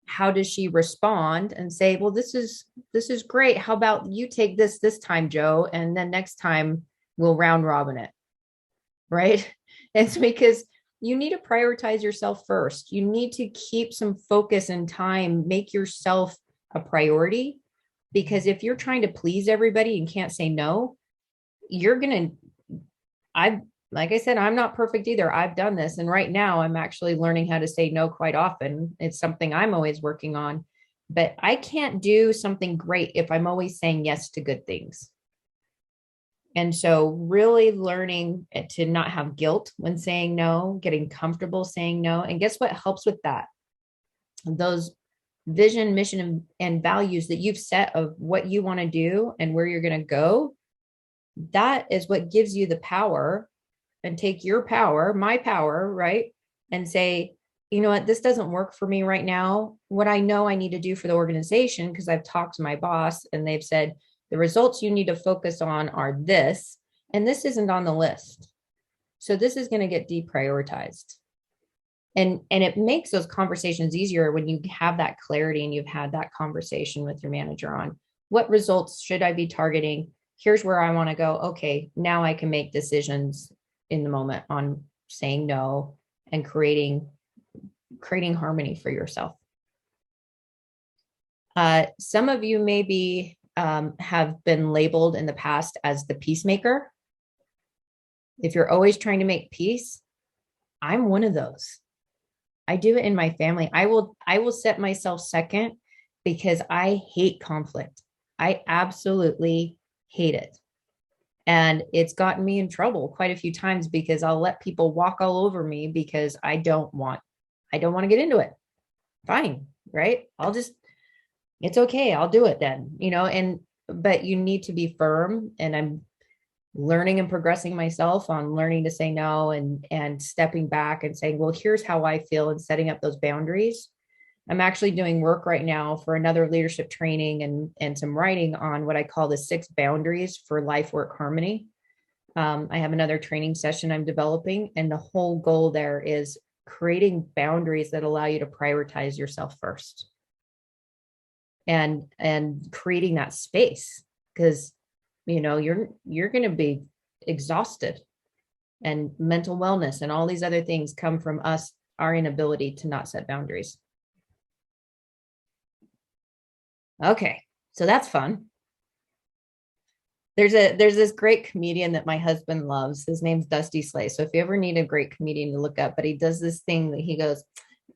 how does she respond and say, well, this is great. How about you take this time, Joe, and then next time we'll round robin it. Right. It's because you need to prioritize yourself first. You need to keep some focus and time, make yourself a priority, because if you're trying to please everybody and can't say no, you're going to, like I said, I'm not perfect either. I've done this. And right now I'm actually learning how to say no quite often. It's something I'm always working on, but I can't do something great if I'm always saying yes to good things. And so really learning to not have guilt when saying no, getting comfortable saying no. And guess what helps with that? Those vision, mission, and values that you've set of what you want to do and where you're going to go. That is what gives you the power, and take your power, my power, right? And say, you know what, this doesn't work for me right now. What I know I need to do for the organization, because I've talked to my boss and they've said, the results you need to focus on are this, and this isn't on the list. So this is going to get deprioritized. And it makes those conversations easier when you have that clarity and you've had that conversation with your manager on what results should I be targeting? Here's where I want to go. Okay, now I can make decisions in the moment on saying no and creating harmony for yourself. Some of you maybe have been labeled in the past as the peacemaker. If you're always trying to make peace, I'm one of those. I do it in my family. I will set myself second because I hate conflict. I absolutely hate it. And it's gotten me in trouble quite a few times because I'll let people walk all over me because I don't want to get into it. Fine, right? It's okay. I'll do it then, but you need to be firm. And I'm learning and progressing myself on learning to say no and stepping back and saying, well, here's how I feel, and setting up those boundaries. I'm actually doing work right now for another leadership training and some writing on what I call the 6 boundaries for life work harmony. I have another training session I'm developing, and the whole goal there is creating boundaries that allow you to prioritize yourself first and creating that space, because you're going to be exhausted, and mental wellness and all these other things come from our inability to not set boundaries. Okay, so that's fun. There's this great comedian that my husband loves. His name's Dusty Slay. So if you ever need a great comedian to look up, but he does this thing that he goes,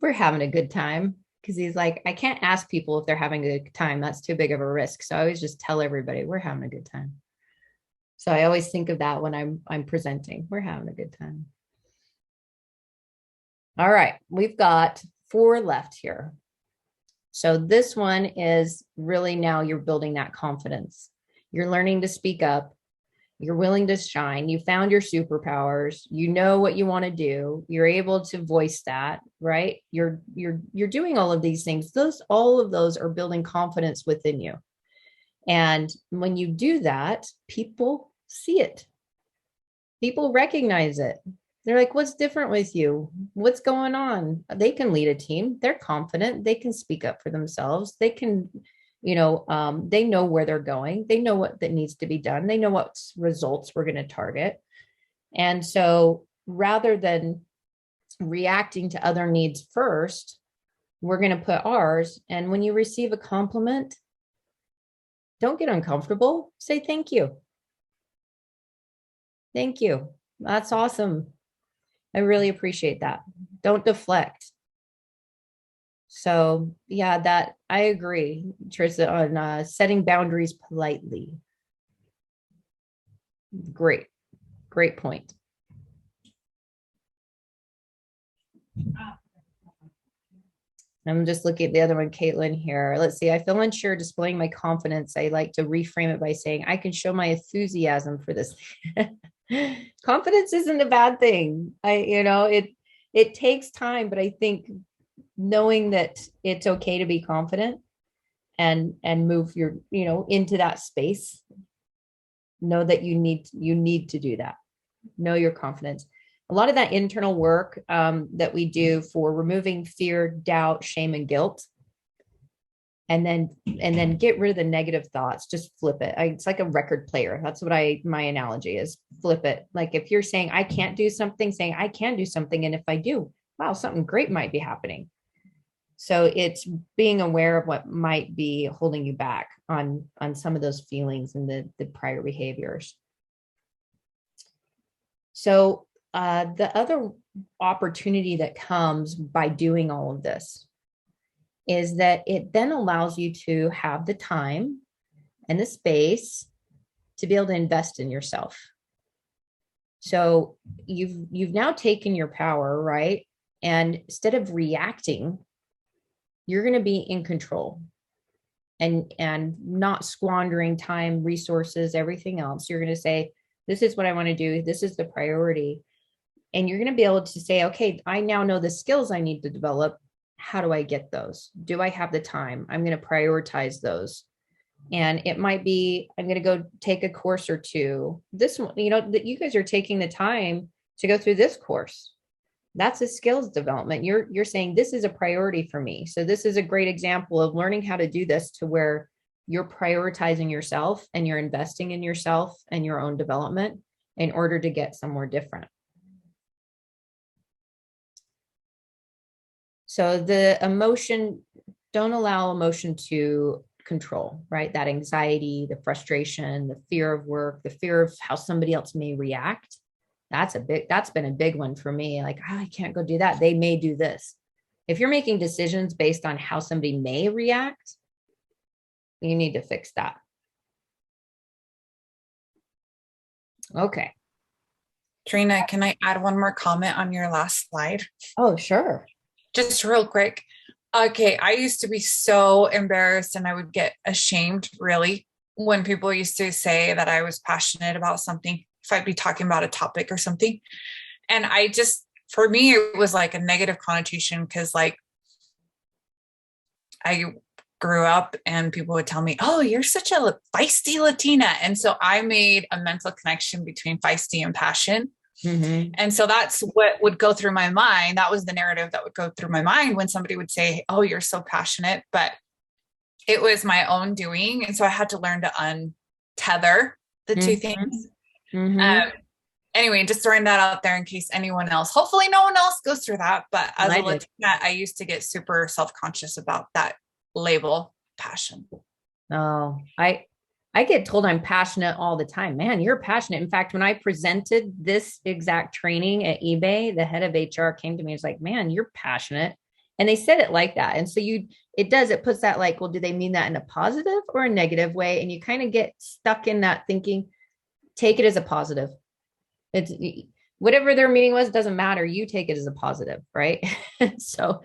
we're having a good time. Because he's like, I can't ask people if they're having a good time. That's too big of a risk. So I always just tell everybody we're having a good time. So I always think of that when I'm presenting. We're having a good time. All right, we've got 4 left here. So this one is really, now you're building that confidence. You're learning to speak up. You're willing to shine. You found your superpowers. You know what you want to do. You're able to voice that, right? You're doing all of these things. All of those are building confidence within you. And when you do that, people see it. People recognize it. They're like, what's different with you? What's going on? They can lead a team. They're confident. They can speak up for themselves. They can, they know where they're going. They know what that needs to be done. They know what results we're going to target. And so rather than reacting to other needs first, we're going to put ours. And when you receive a compliment, don't get uncomfortable. Say thank you. Thank you. That's awesome. I really appreciate that. Don't deflect. So yeah, that I agree, Trisha, on setting boundaries politely. Great point. I'm just looking at the other one, Caitlin here. Let's see. I feel unsure displaying my confidence. I like to reframe it by saying, I can show my enthusiasm for this. Confidence isn't a bad thing. It takes time, but I think knowing that it's okay to be confident and move your, into that space, know that you need to do that. Know your confidence. A lot of that internal work that we do for removing fear, doubt, shame, and guilt, and then get rid of the negative thoughts. Just flip it. It's like a record player. That's what my analogy is. Flip it. Like if you're saying I can't do something, saying I can do something, and if I do, wow, something great might be happening. So it's being aware of what might be holding you back on some of those feelings and the prior behaviors. So the other opportunity that comes by doing all of this is that it then allows you to have the time and the space to be able to invest in yourself. So you've now taken your power, right? And instead of reacting, you're going to be in control and not squandering time, resources, everything else. You're going to say, this is what I want to do. This is the priority. And you're going to be able to say, okay, I now know the skills I need to develop. How do I get those? Do I have the time? I'm going to prioritize those. And it might be, I'm going to go take a course or two. This one, that you guys are taking the time to go through this course. That's a skills development. You're saying this is a priority for me. So this is a great example of learning how to do this to where you're prioritizing yourself and you're investing in yourself and your own development in order to get somewhere different. So the emotion, don't allow emotion to control, right? That anxiety, the frustration, the fear of work, the fear of how somebody else may react. That's been a big one for me. Like, I can't go do that. They may do this. If you're making decisions based on how somebody may react, you need to fix that. Okay. Trina, can I add one more comment on your last slide? Oh, sure. Just real quick. Okay, I used to be so embarrassed and I would get ashamed, really, when people used to say that I was passionate about something, if I'd be talking about a topic or something. And for me, it was like a negative connotation because like I grew up and people would tell me, oh, you're such a feisty Latina. And so I made a mental connection between feisty and passion. Mm-hmm. And so that's what would go through my mind. That was the narrative that would go through my mind when somebody would say, oh, you're so passionate, but it was my own doing. And so I had to learn to untether the two things. Mm-hmm. Anyway, just throwing that out there in case anyone else, hopefully no one else goes through that. But as a Latina, I used to get super self-conscious about that label, passion. Oh, I get told I'm passionate all the time. Man, you're passionate. In fact, when I presented this exact training at eBay, the head of HR came to me and was like, man, you're passionate. And they said it like that. And so it puts that like, well, do they mean that in a positive or a negative way? And you kind of get stuck in that thinking, take it as a positive. It's whatever their meaning was, it doesn't matter. You take it as a positive, right? So,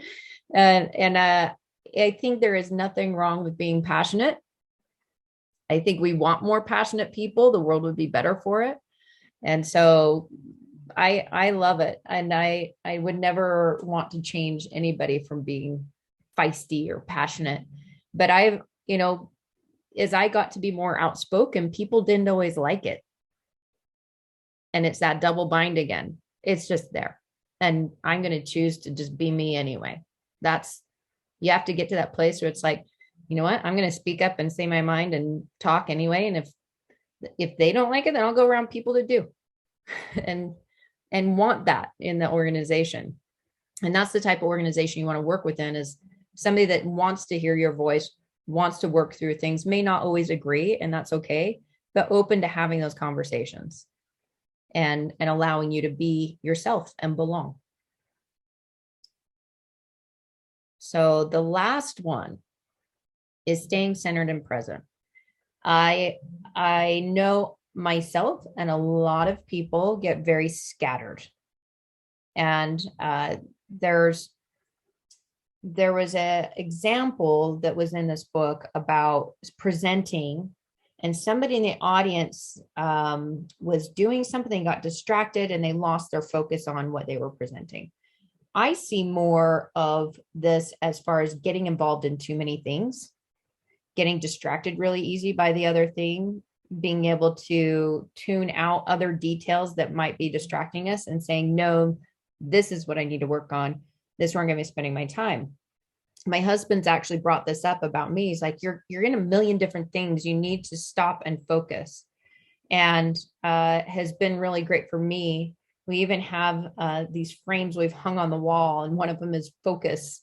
I think there is nothing wrong with being passionate. I think we want more passionate people. The world would be better for it. And so I love it. And I would never want to change anybody from being feisty or passionate. But as I got to be more outspoken, people didn't always like it. And it's that double bind again. It's just there. And I'm going to choose to just be me anyway. You have to get to that place where it's like, you know what, I'm going to speak up and say my mind and talk anyway. And if they don't like it, then I'll go around people that do and want that in the organization. And that's the type of organization you want to work within, is somebody that wants to hear your voice, wants to work through things, may not always agree, and that's okay, but open to having those conversations and allowing you to be yourself and belong. So the last one is staying centered and present. I know myself and a lot of people get very scattered. And there's there was a example that was in this book about presenting, and somebody in the audience was doing something, got distracted, and they lost their focus on what they were presenting. I see more of this as far as getting involved in too many things, getting distracted really easy by the other thing, being able to tune out other details that might be distracting us and saying, no, this is what I need to work on. This is where I'm going to be spending my time. My husband's actually brought this up about me. He's like, you're in a million different things. You need to stop and focus. And has been really great for me. We even have these frames we've hung on the wall, and one of them is focus,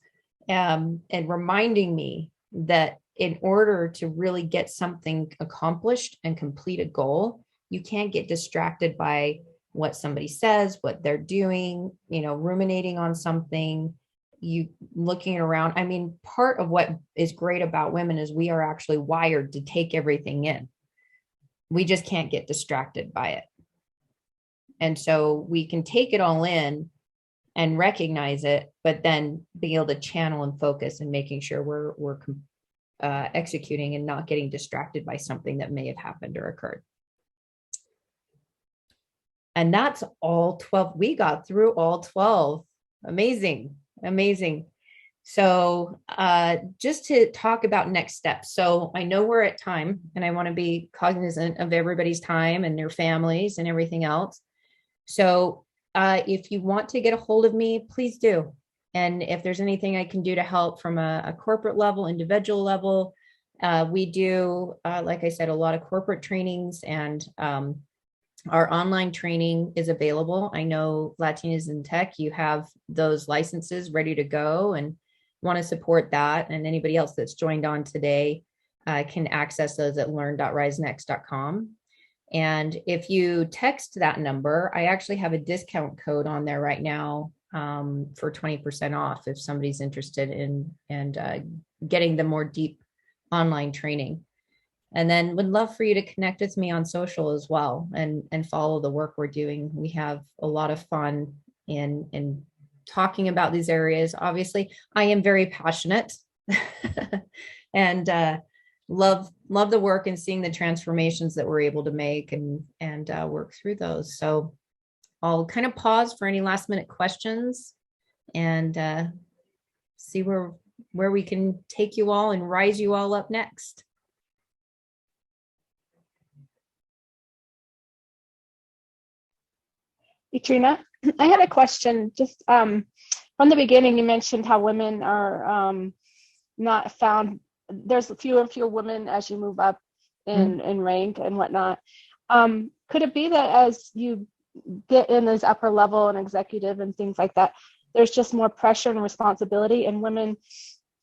and reminding me that in order to really get something accomplished and complete a goal, you can't get distracted by what somebody says, what they're doing, ruminating on something, you looking around. I mean, part of what is great about women is we are actually wired to take everything in. We just can't get distracted by it. And so we can take it all in and recognize it, but then be able to channel and focus and making sure we're executing and not getting distracted by something that may have happened or occurred. And that's all 12. We got through all 12. Amazing. So just to talk about next steps. So I know we're at time, and I want to be cognizant of everybody's time and their families and everything else. So if you want to get a hold of me, please do. And if there's anything I can do to help from a corporate level, individual level, we do, like I said, a lot of corporate trainings, and our online training is available. I know Latinas inTech, you have those licenses ready to go and want to support that. And anybody else that's joined on today can access those at learn.rizenext.com. And if you text that number, I actually have a discount code on there right now for 20% off if somebody's interested in getting the more deep online training. And then would love for you to connect with me on social as well and follow the work we're doing. We have a lot of fun in talking about these areas. Obviously, I am very passionate and love the work and seeing the transformations that we're able to make and work through those. So I'll kind of pause for any last minute questions and see where we can take you all and rise you all up next. Trina, I had a question. Just from the beginning, you mentioned how women are not found. There's fewer and fewer women as you move up in rank and whatnot. Could it be that as you get in this upper level and executive and things like that, there's just more pressure and responsibility, and women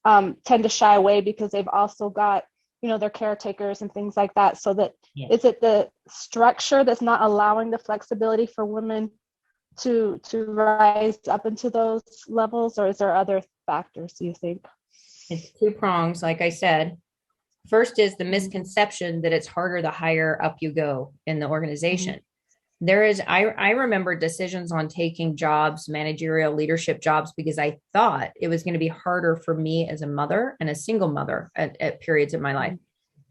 tend to shy away because they've also got their caretakers and things like that? So that Is it the structure that's not allowing the flexibility for women to rise up into those levels, or is there other factors, do you think? It's two prongs, like I said. First is the misconception that it's harder the higher up you go in the organization. There is, I remember decisions on taking jobs, managerial leadership jobs, because I thought it was going to be harder for me as a mother and a single mother at periods of my life.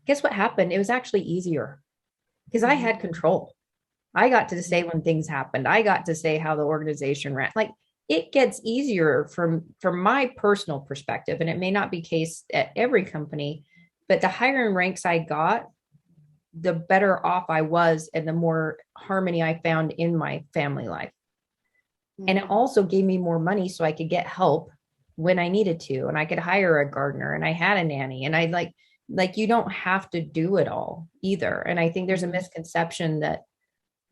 Guess what happened? It was actually easier because I had control. I got to say when things happened. I got to say how the organization ran. Like, it gets easier from my personal perspective, and it may not be the case at every company, but the higher in ranks I got, the better off I was and the more harmony I found in my family life. And it also gave me more money so I could get help when I needed to, and I could hire a gardener, and I had a nanny, and I like you don't have to do it all either. And I think there's a misconception that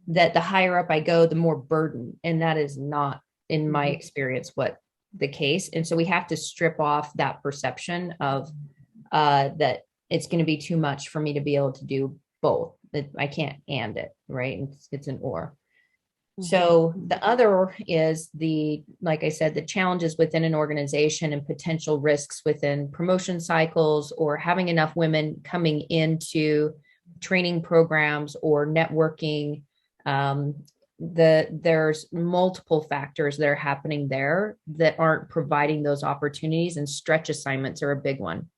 the higher up I go, the more burden, and that is not, in my experience, what the case. And so we have to strip off that perception of that it's going to be too much for me to be able to do both. That I can't and it, right? It's an or. So the other is like I said, the challenges within an organization and potential risks within promotion cycles, or having enough women coming into training programs or networking there's multiple factors that are happening there that aren't providing those opportunities, and stretch assignments are a big one.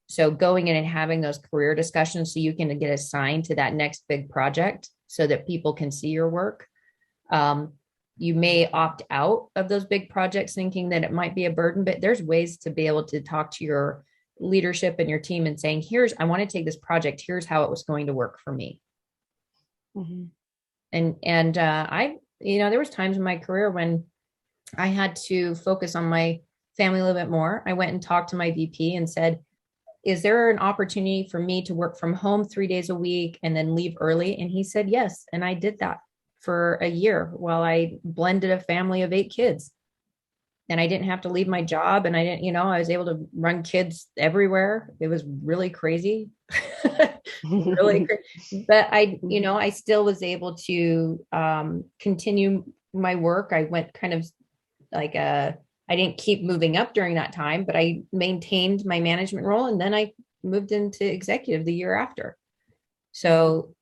So going in and having those career discussions so you can get assigned to that next big project so that people can see your work. You may opt out of those big projects thinking that it might be a burden, but there's ways to be able to talk to your leadership and your team and saying, I want to take this project. Here's how it was going to work for me. Mm-hmm. And there was times in my career when I had to focus on my family a little bit more. I went and talked to my VP and said, is there an opportunity for me to work from home 3 days a week and then leave early? And he said, yes. And I did that for a year while I blended a family of 8 kids. And I didn't have to leave my job. And I didn't, I was able to run kids everywhere. It was really crazy. Really crazy. But I still was able to continue my work. I went kind of like I didn't keep moving up during that time, but I maintained my management role. And then I moved into executive the year after. So,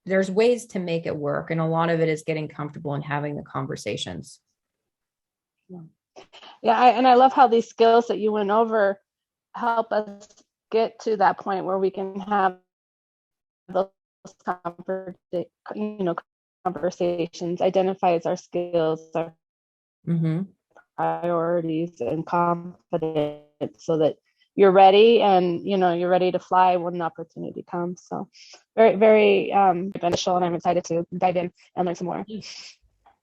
there's ways to make it work. And a lot of it is getting comfortable and having the conversations. Yeah. I love how these skills that you went over help us get to that point where we can have those conversations, identifies our skills, our priorities, and confidence, so that you're ready and you're ready to fly when an opportunity comes. So very, very beneficial, and I'm excited to dive in and learn some more.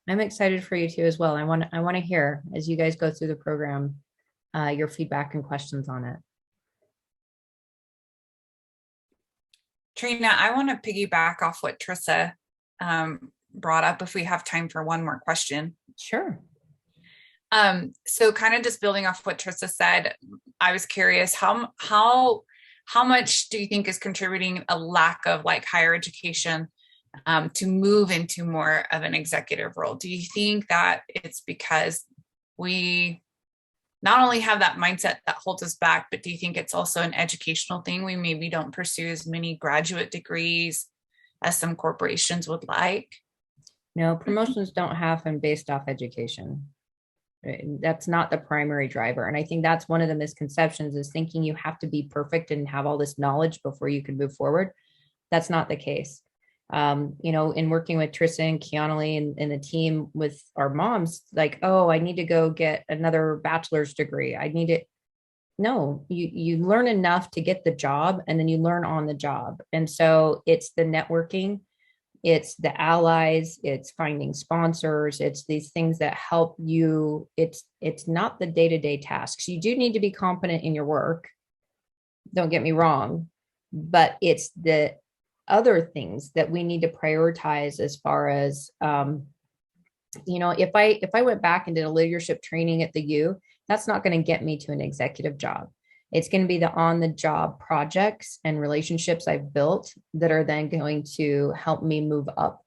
I'm excited for you too as well. I want to hear, as you guys go through the program, your feedback and questions on it. Trina, I want to piggyback off what Trissa brought up if we have time for one more question. Sure. So kind of just building off what Trissa said, I was curious, how much do you think is contributing a lack of higher education to move into more of an executive role? Do you think that it's because we not only have that mindset that holds us back, but do you think it's also an educational thing? We maybe don't pursue as many graduate degrees as some corporations would like. No, promotions don't happen based off education. That's not the primary driver. And I think that's one of the misconceptions, is thinking you have to be perfect and have all this knowledge before you can move forward. That's not the case. In working with Trissa and Keanu and the team with our moms, I need to go get another bachelor's degree. No, you learn enough to get the job, and then you learn on the job. And so it's the networking, it's the allies, it's finding sponsors, it's these things that help you. It's not the day-to-day tasks. You do need to be competent in your work. Don't get me wrong, but it's the other things that we need to prioritize as far as, if I went back and did a leadership training at the U, that's not going to get me to an executive job. It's going to be the on-the-job projects and relationships I've built that are then going to help me move up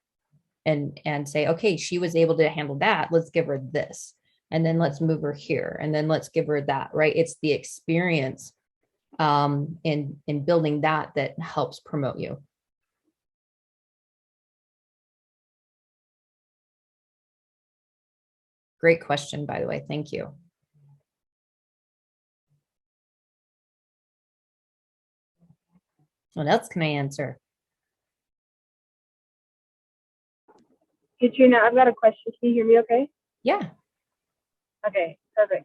and say, okay, she was able to handle that. Let's give her this. And then let's move her here. And then let's give her that, right? It's the experience in building that helps promote you. Great question, by the way. Thank you. What else can I answer? Katrina, I've got a question. Can you hear me okay? Yeah. Okay, perfect.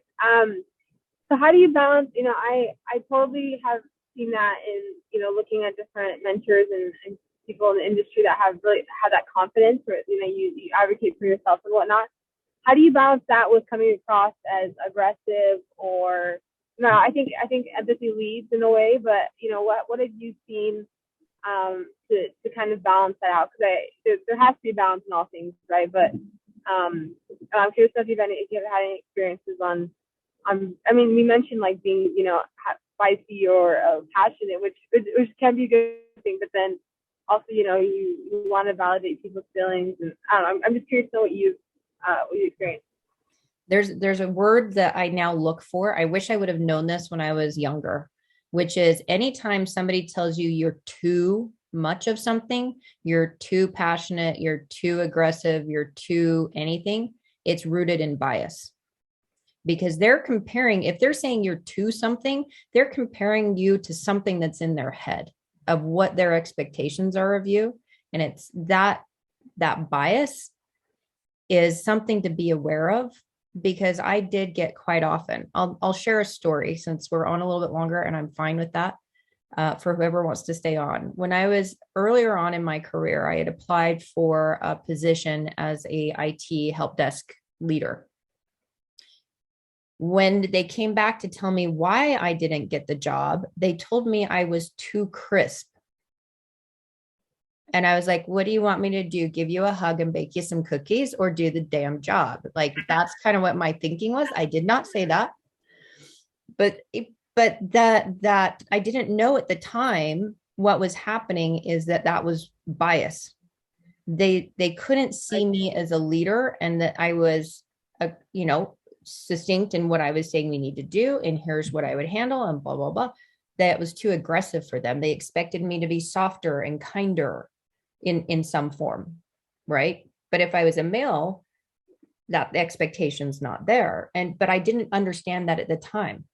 So how do you balance, I totally have seen that in, looking at different mentors and people in the industry that have really had that confidence, or, you advocate for yourself and whatnot. How do you balance that with coming across as aggressive, or no? I think empathy leads in a way, but what have you seen to kind of balance that out? Because there has to be balance in all things, right? But I'm curious if you've had any experiences on. I mean, we mentioned being spicy or passionate, which can be a good thing, but then also you want to validate people's feelings, and I'm just curious to know what you experienced. There's a word that I now look for. I wish I would have known this when I was younger, which is anytime somebody tells you you're too much of something, you're too passionate, you're too aggressive, you're too anything, it's rooted in bias. Because they're comparing, if they're saying you're to something, they're comparing you to something that's in their head of what their expectations are of you. And it's that bias is something to be aware of, because I did get quite often. I'll share a story since we're on a little bit longer, and I'm fine with that for whoever wants to stay on. When I was earlier on in my career, I had applied for a position as a IT help desk leader. When they came back to tell me why I didn't get the job, they told me I was too crisp. And I was like, what do you want me to do? Give you a hug and bake you some cookies, or do the damn job? Like, that's kind of what my thinking was. I did not say that, but that I didn't know at the time what was happening is that was bias. They couldn't see me as a leader, and that I was succinct in what I was saying we need to do, and here's what I would handle, and blah, blah, blah. That was too aggressive for them. They expected me to be softer and kinder in some form, right? But if I was a male, that the expectation's not there. But I didn't understand that at the time.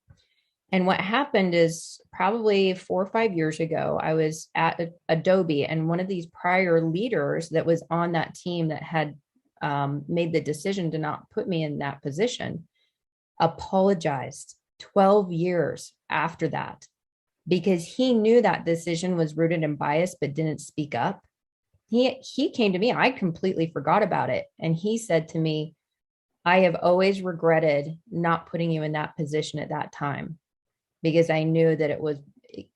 And what happened is, probably 4 or 5 years ago, I was at Adobe, and one of these prior leaders that was on that team that had made the decision to not put me in that position apologized 12 years after that, because he knew that decision was rooted in bias but didn't speak up. He came to me, I completely forgot about it, and he said to me, I have always regretted not putting you in that position at that time, because I knew that it was,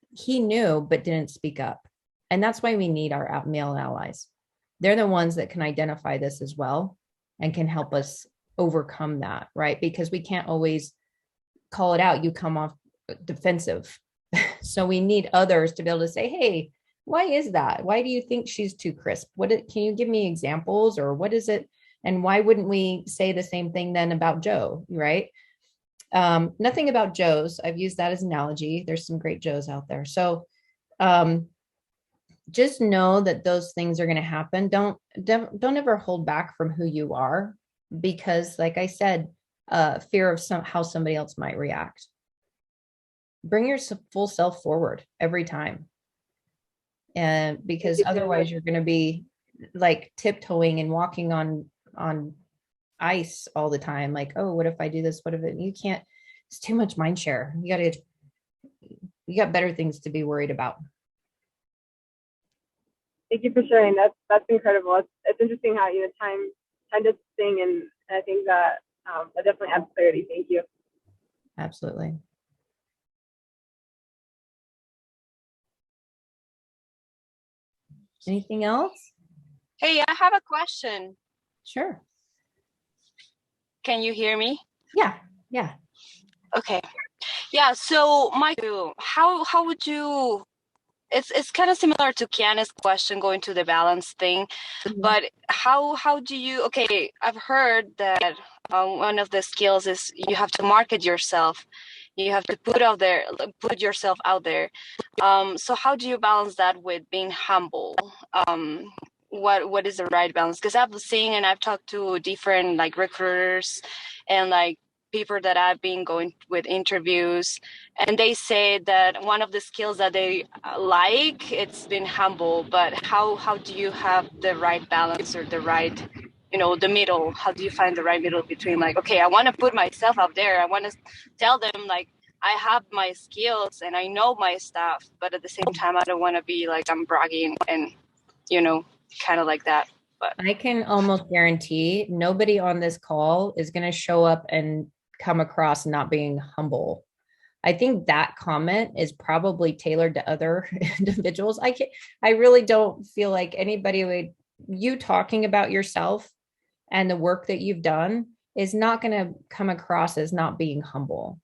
he knew but didn't speak up. And that's why we need our male allies. They're the ones that can identify this as well and can help us overcome that, right? Because we can't always call it out. You come off defensive. So we need others to be able to say, hey, why is that? Why do you think she's too crisp? Can you give me examples, or what is it? And why wouldn't we say the same thing then about Joe, right? Nothing about Joes. I've used that as an analogy. There's some great Joes out there. So just know that those things are going to happen. Don't ever hold back from who you are, because like I said, fear of how somebody else might react. Bring your full self forward every time. And because otherwise you're going to be like tiptoeing and walking on ice all the time. Like, oh, what if I do this? What if you can't, it's too much mind share. You got better things to be worried about. Thank you for sharing. That's incredible. It's interesting how time does thing, and I think that definitely adds clarity. Thank you. Absolutely. Anything else? Hey, I have a question. Sure. Can you hear me? Yeah. Okay. Yeah. So, how would you? It's kind of similar to Kiana's question, going to the balance thing, but how do you? Okay, I've heard that one of the skills is you have to market yourself. You have to put yourself out there. So how do you balance that with being humble? What is the right balance? Because I've seen and I've talked to different like recruiters and like people that I've been going with interviews, and they say that one of the skills that they like, it's been humble. But how do you have the right balance, or the right, the middle? How do you find the right middle between like, okay, I want to put myself out there, I want to tell them like I have my skills and I know my stuff, but at the same time I don't want to be like I'm bragging and kind of like that. But I can almost guarantee nobody on this call is going to show up and come across not being humble. I think that comment is probably tailored to other individuals. I really don't feel like anybody you talking about yourself and the work that you've done is not going to come across as not being humble.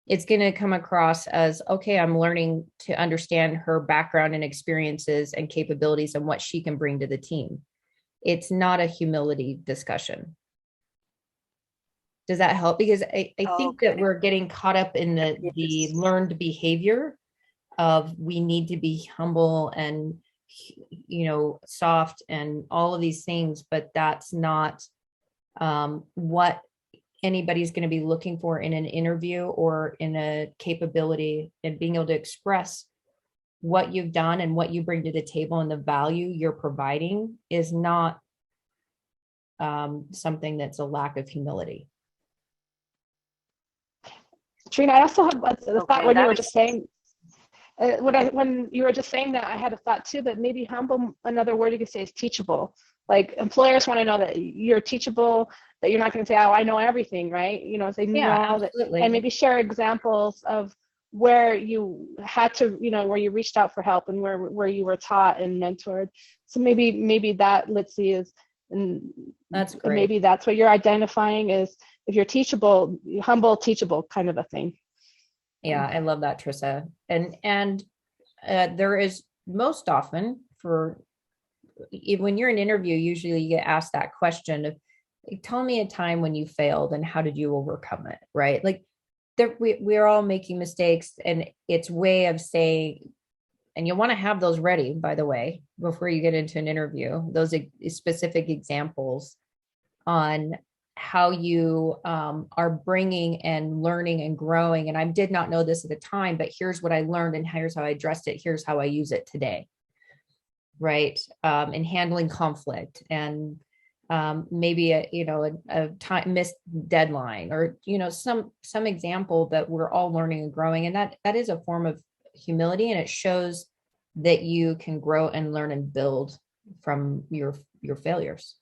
It's going to come across as, okay, I'm learning to understand her background and experiences and capabilities and what she can bring to the team. It's not a humility discussion. Does that help? Because I think that we're getting caught up in the learned behavior of we need to be humble and, soft and all of these things, but that's not what anybody's going to be looking for in an interview or in a capability, and being able to express what you've done and what you bring to the table and the value you're providing is not something that's a lack of humility. Trina, I also have the thought when you were just saying, when you were just saying that, I had a thought too, that maybe humble, another word you could say is teachable. Like employers want to know that you're teachable, that you're not going to say, oh, I know everything, right? Say, no, that, and maybe share examples of where you had to, where you reached out for help and where you were taught and mentored. So maybe that, let's see, is, and that's great. Maybe that's what you're identifying is, if you're teachable, humble, teachable kind of a thing. Yeah, I love that, Trissa. And there is most often when you're in an interview, usually you get asked that question of, tell me a time when you failed and how did you overcome it, right? Like we're all making mistakes, and it's way of saying, and you want to have those ready, by the way, before you get into an interview, those specific examples on how you are bringing and learning and growing. And I did not know this at the time, but here's what I learned and here's how I addressed it. Here's how I use it today. Right. In handling conflict and maybe a time missed deadline or, some example that we're all learning and growing. And that is a form of humility. And it shows that you can grow and learn and build from your failures.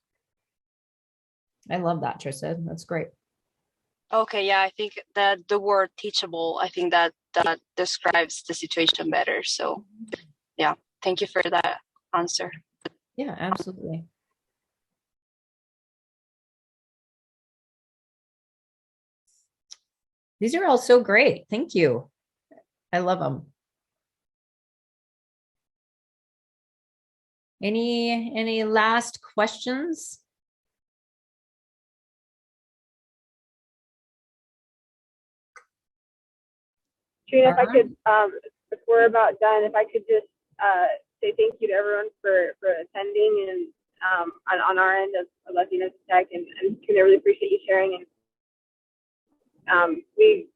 I love that, Trissa. That's great. Okay, yeah, I think that the word teachable, I think that describes the situation better. So, yeah, thank you for that answer. Yeah, absolutely. These are all so great. Thank you. I love them. Any last questions? Trina, if I could, if we're about done, if I could just say thank you to everyone for attending and on our end of Latinas Tech, and Trina, I really appreciate you sharing. And we've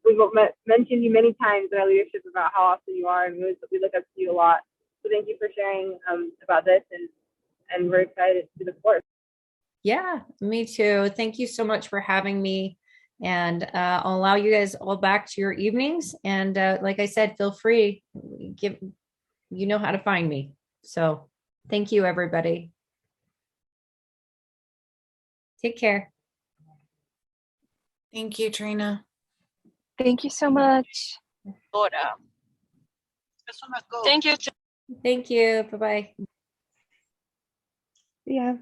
mentioned you many times in our leadership about how awesome you are, and we look up to you a lot. So thank you for sharing about this, and we're excited to look forward. Yeah, me too. Thank you so much for having me. And I'll allow you guys all back to your evenings. And like I said, feel free, you know how to find me. So thank you, everybody. Take care. Thank you, Trina. Thank you so much. Thank you. Thank you. Bye-bye. Yeah.